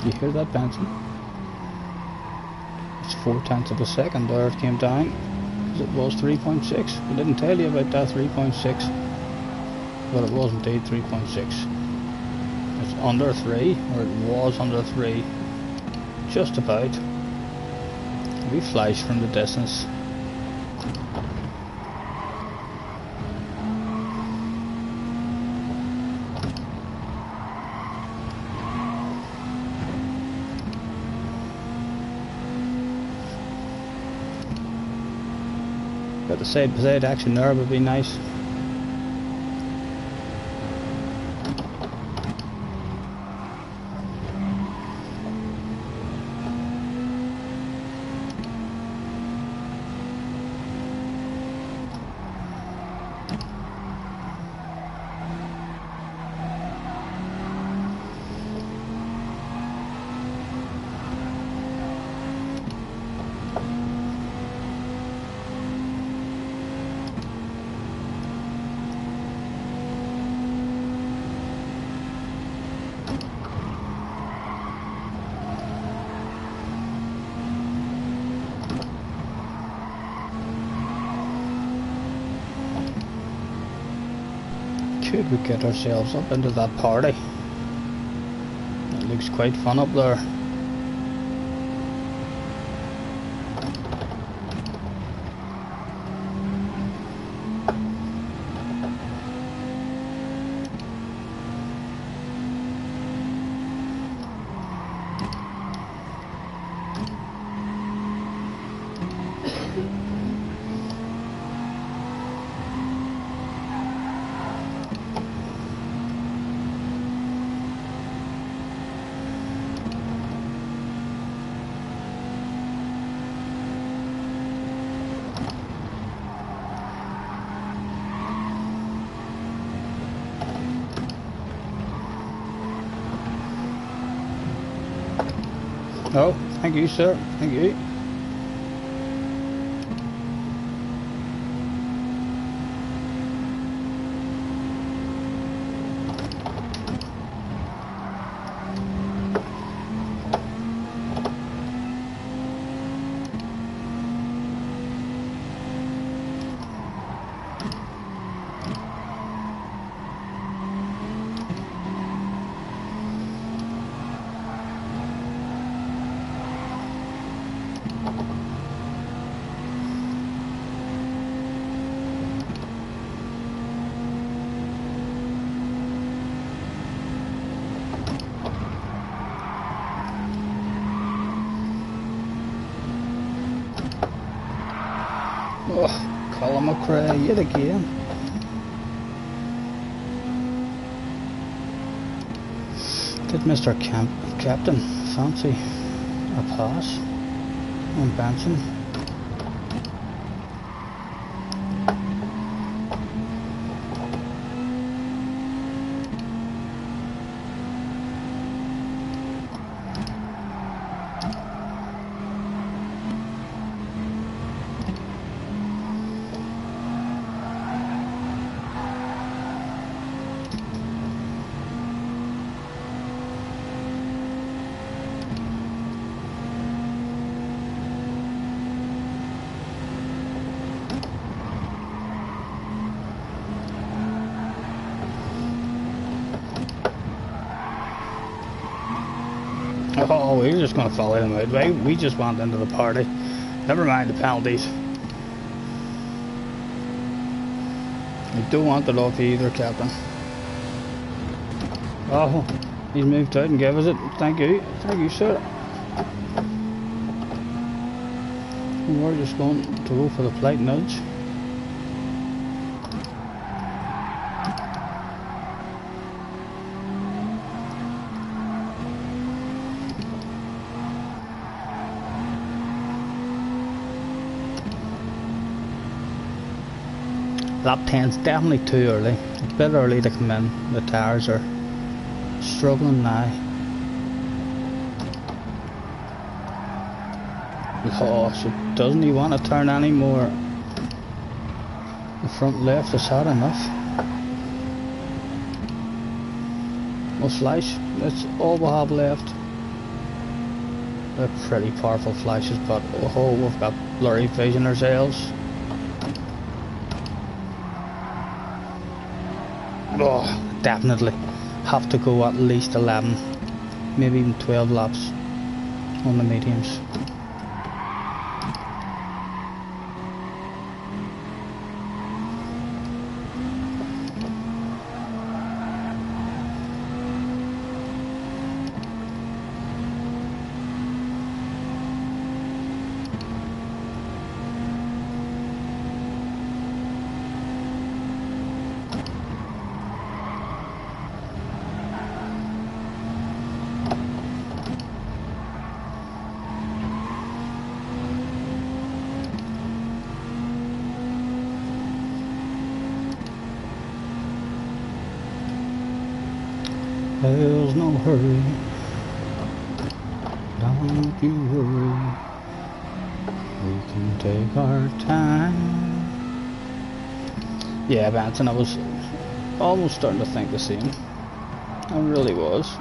Speaker 1: You hear that, Benson? It's 0.4 of a second there it came down. It was 3.6. We didn't tell you about that 3.6. But it was indeed 3.6. It's under 3, or it was under 3. Just about. We flashed from the distance. Got the side by side action there would be nice. Could we get ourselves up into that party? It looks quite fun up there. Oh, thank you, sir. Thank you. Oh, Colin McRae yet again. Did Mr. Captain fancy a pass on Benson? Oh, we were just going to follow him out. We just went into the party. Never mind the penalties. We don't want it off either, Captain. Oh, he's moved out and gave us it. Thank you. Thank you, sir. We're just going to go for the polite nudge. Lap 10's definitely too early. A bit early to come in. The tyres are struggling now. Oh, so doesn't he want to turn any more? The front left, is that enough? We'll flash. That's all we have left. They're pretty powerful flashes, but oh, we've got blurry vision ourselves. Oh, definitely have to go at least 11, maybe even 12 laps on the mediums. There's no hurry, don't you worry, we can take our time. Yeah, Benson, I was almost starting to think the same. I really was.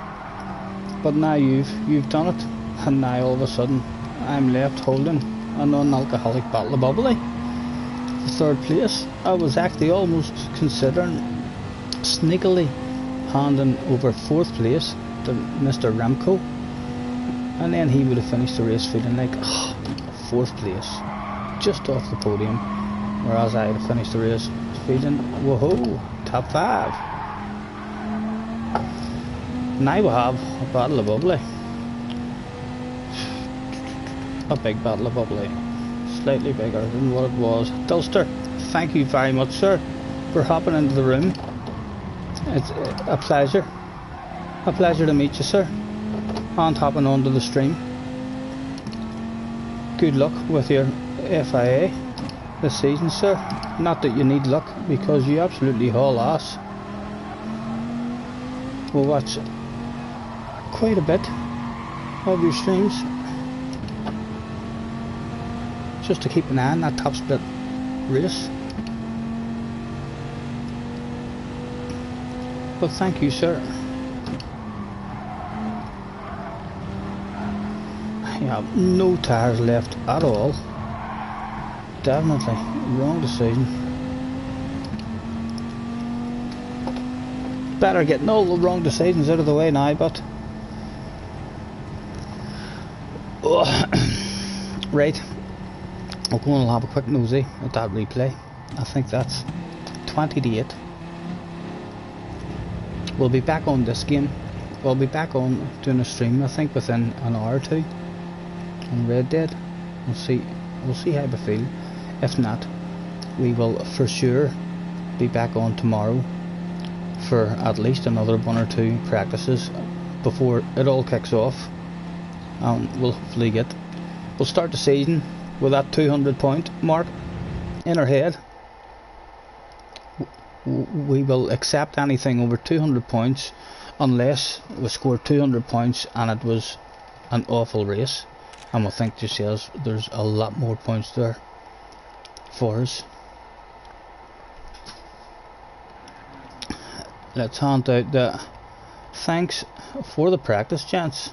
Speaker 1: But now you've done it, and now all of a sudden I'm left holding a non-alcoholic bottle of bubbly for third place. I was actually almost considering sneakily handing over fourth place to Mr. Remco, and then he would have finished the race feeling like, oh, fourth place, just off the podium, whereas I had finished the race feeling, whoa, top 5. Now we have a bottle of bubbly, a big bottle of bubbly, slightly bigger than what it was. Dulster, thank you very much, sir, for hopping into the room. It's a pleasure to meet you, sir, and hopping onto the stream. Good luck with your FIA this season, sir. Not that you need luck, because you absolutely haul ass. We'll watch quite a bit of your streams. just to keep an eye on that top split race. But thank you, sir. I have no tyres left at all. Definitely wrong decision. Better getting all the wrong decisions out of the way now, but right, I'll go and have a quick nosy at that replay. I think that's 20-8. We'll be back on this game. We'll be back on doing a stream, I think, within an hour or two on Red Dead. We'll see how we feel. If not, we will for sure be back on tomorrow for at least another 1 or 2 practices before it all kicks off. We'll hopefully we'll start the season with that 200 point mark in our head. We will accept anything over 200 points unless we score 200 points and it was an awful race, and we'll think to ourselves there's a lot more points there for us. Let's hand out the thanks for the practice, gents.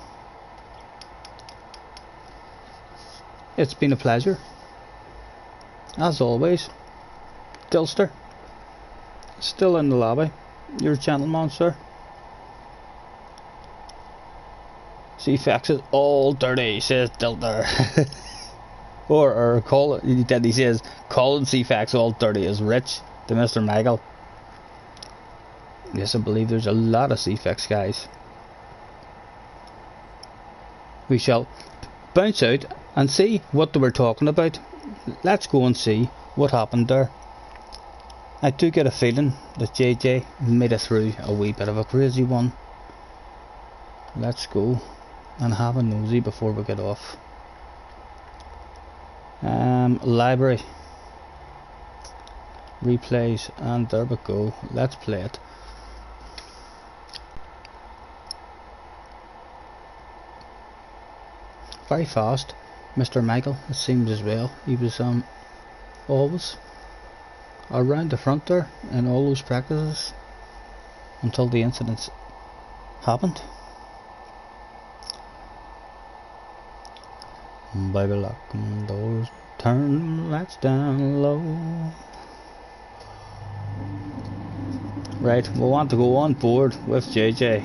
Speaker 1: It's been a pleasure as always. Dilster still in the lobby. You're a gentleman, sir. CFAX is all dirty, says Dilter. or call it, he says calling CFAX all dirty is rich to Mr. Michael. Yes, I believe there's a lot of CFAX guys. We shall bounce out and see what they were talking about. Let's go and see what happened there. I do get a feeling that JJ made it through a wee bit of a crazy one. Let's go and have a nosy before we get off. Library replays, and there we go. Let's play it. Very fast, Mr. Michael, it seems as well. He was always around the front there in all those practices until the incidents happened. Baby, lock them doors, turn lights down low. Right, we want to go on board with JJ.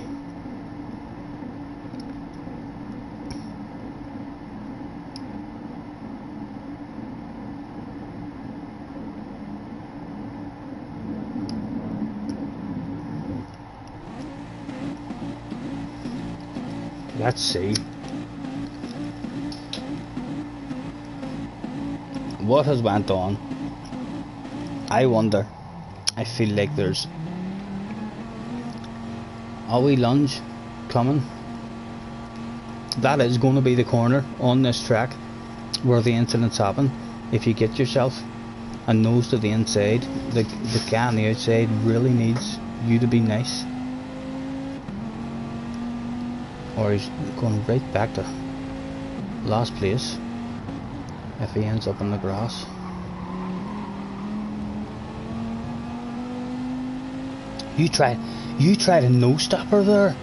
Speaker 1: Let's see. What has went on? I wonder. I feel like there's a wee lunge coming. That is going to be the corner on this track where the incidents happen. If you get yourself a nose to the inside, the guy on the outside really needs you to be nice, or he's going right back to last place if he ends up in the grass. You tried a no stopper there,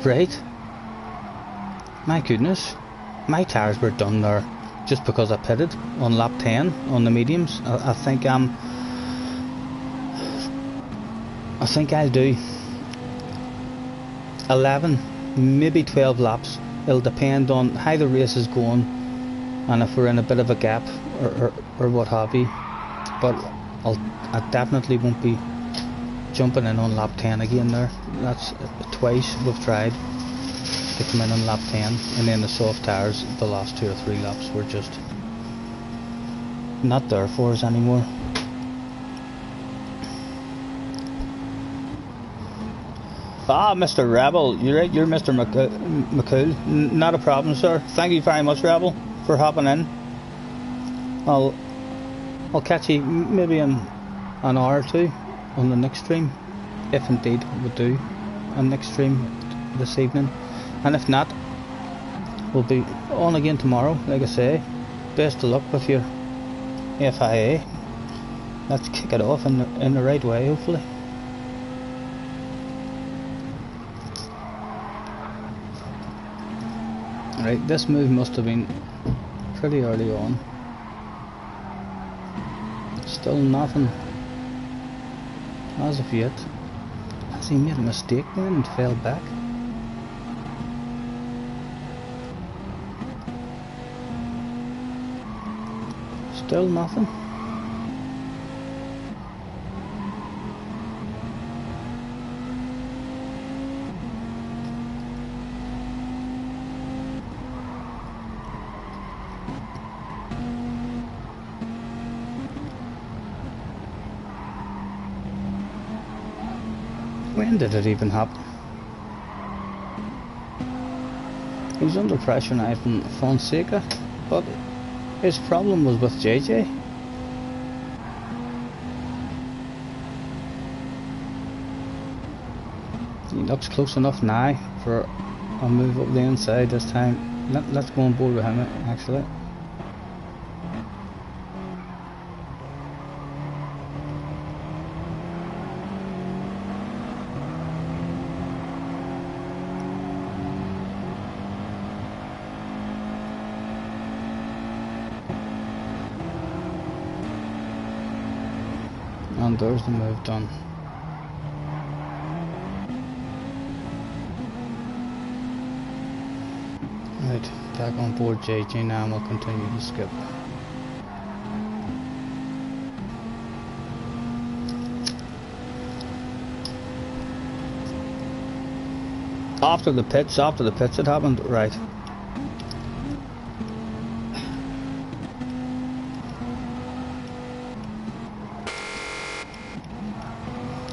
Speaker 1: right? My goodness, my tyres were done there just because I pitted on lap 10 on the mediums. I think I'll do 11, maybe 12 laps. It'll depend on how the race is going and if we're in a bit of a gap or what have you. But I definitely won't be jumping in on lap 10 again there. That's twice we've tried to come in on lap 10, and then the soft tyres the last 2 or 3 laps were just not there for us anymore. Ah, Mr. Rebel, you're right, you're Mr. McCool. Not a problem, sir. Thank you very much, Rebel, for hopping in. I'll catch you maybe in an hour or two on the next stream, if indeed we do a next stream this evening, and if not, we'll be on again tomorrow. Like I say, best of luck with your FIA. Let's kick it off in the right way, hopefully. Right, this move must have been pretty early on. Still nothing as of yet. Has he made a mistake then and fell back? Still nothing. When did it even happen? He's under pressure now from Fonseca, but his problem was with JJ. He looks close enough now for a move up the inside this time. Let's go on board with him actually. And there's the move done. Right, back on board JJ now and we'll continue to skip. After the pits it happened, right.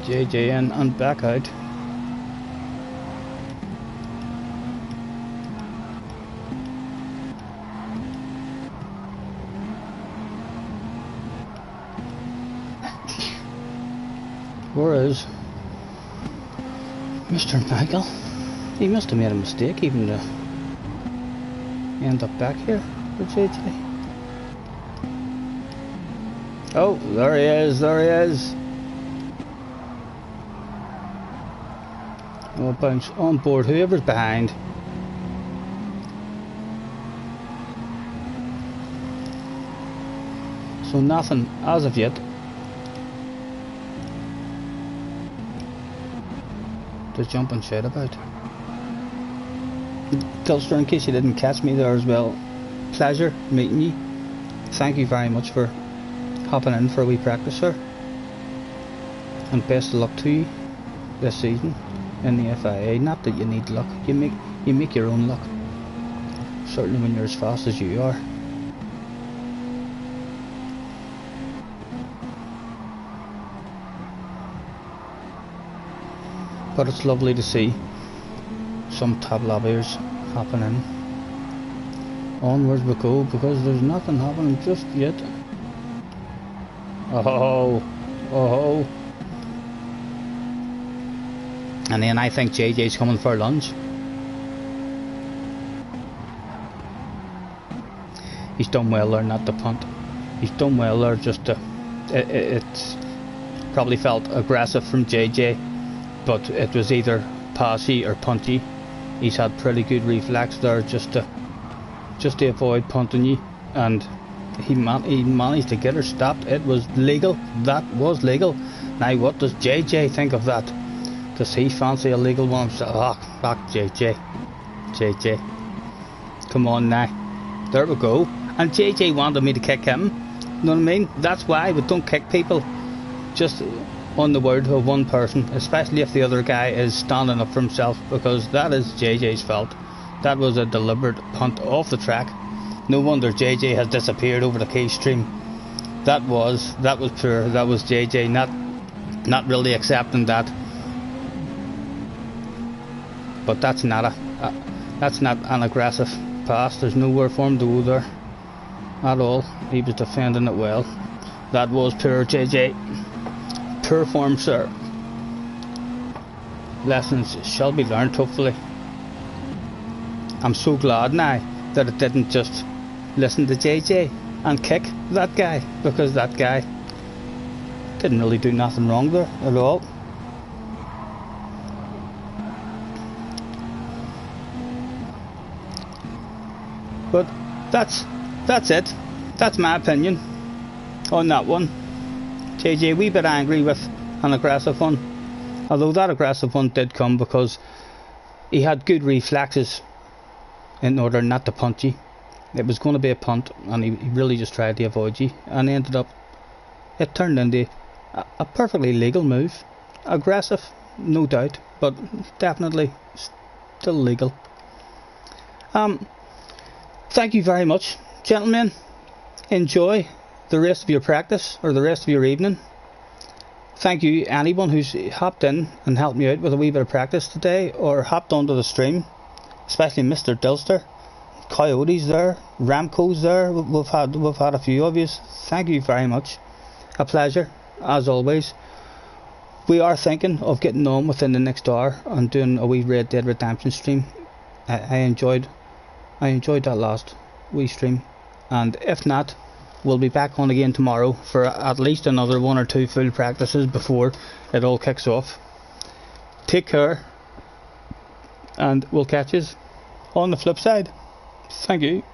Speaker 1: JJ in and back out. Where is Mr. Michael? He must have made a mistake even to end up back here with JJ. Oh, there he is, We'll bounce on board whoever's behind. So nothing as of yet. To jump and shout about. Culster, in case you didn't catch me there as well, pleasure meeting you. Thank you very much for hopping in for a wee practice, sir. And best of luck to you this season in the FIA. Not that you need luck, you make your own luck. Certainly when you're as fast as you are. But it's lovely to see some top lobbiers happening. Onwards we go, because there's nothing happening just yet. Oh. And then I think JJ's coming for a lunge. He's done well there not to punt. He's done well there just to... It's probably felt aggressive from JJ, but it was either passy or punty. He's had pretty good reflex there just to avoid punting you, and he managed to get her stopped. It was legal. That was legal. Now what does JJ think of that? Does he fancy a legal one? Back JJ. Come on now. There we go. And JJ wanted me to kick him. You know what I mean? That's why we don't kick people just on the word of one person, especially if the other guy is standing up for himself, because that is JJ's fault. That was a deliberate punt off the track. No wonder JJ has disappeared over the key stream. That was poor. That was JJ not really accepting that. But that's not an aggressive pass. There's nowhere for him to go there at all. He was defending it well. That was poor JJ. Poor form, sir. Lessons shall be learned, hopefully. I'm so glad now that it didn't just listen to JJ. and kick that guy, because that guy didn't really do nothing wrong there at all. But that's it. That's my opinion on that one. JJ a wee bit angry with an aggressive one, although that aggressive one did come because he had good reflexes in order not to punt you. It was going to be a punt and he really just tried to avoid you, and ended up, it turned into a perfectly legal move. Aggressive, no doubt, but definitely still legal. Thank you very much, gentlemen. Enjoy the rest of your practice, or the rest of your evening. Thank you anyone who's hopped in and helped me out with a wee bit of practice today, or hopped onto the stream, especially Mr. Dilster, Coyote's there, Ramco's there. We've had a few of you. Thank you very much. A pleasure as always. We are thinking of getting on within the next hour and doing a wee Red Dead Redemption stream. I enjoyed that last wee stream, and if not, we'll be back on again tomorrow for at least another 1 or 2 full practices before it all kicks off. Take care, and we'll catch you on the flip side. Thank you.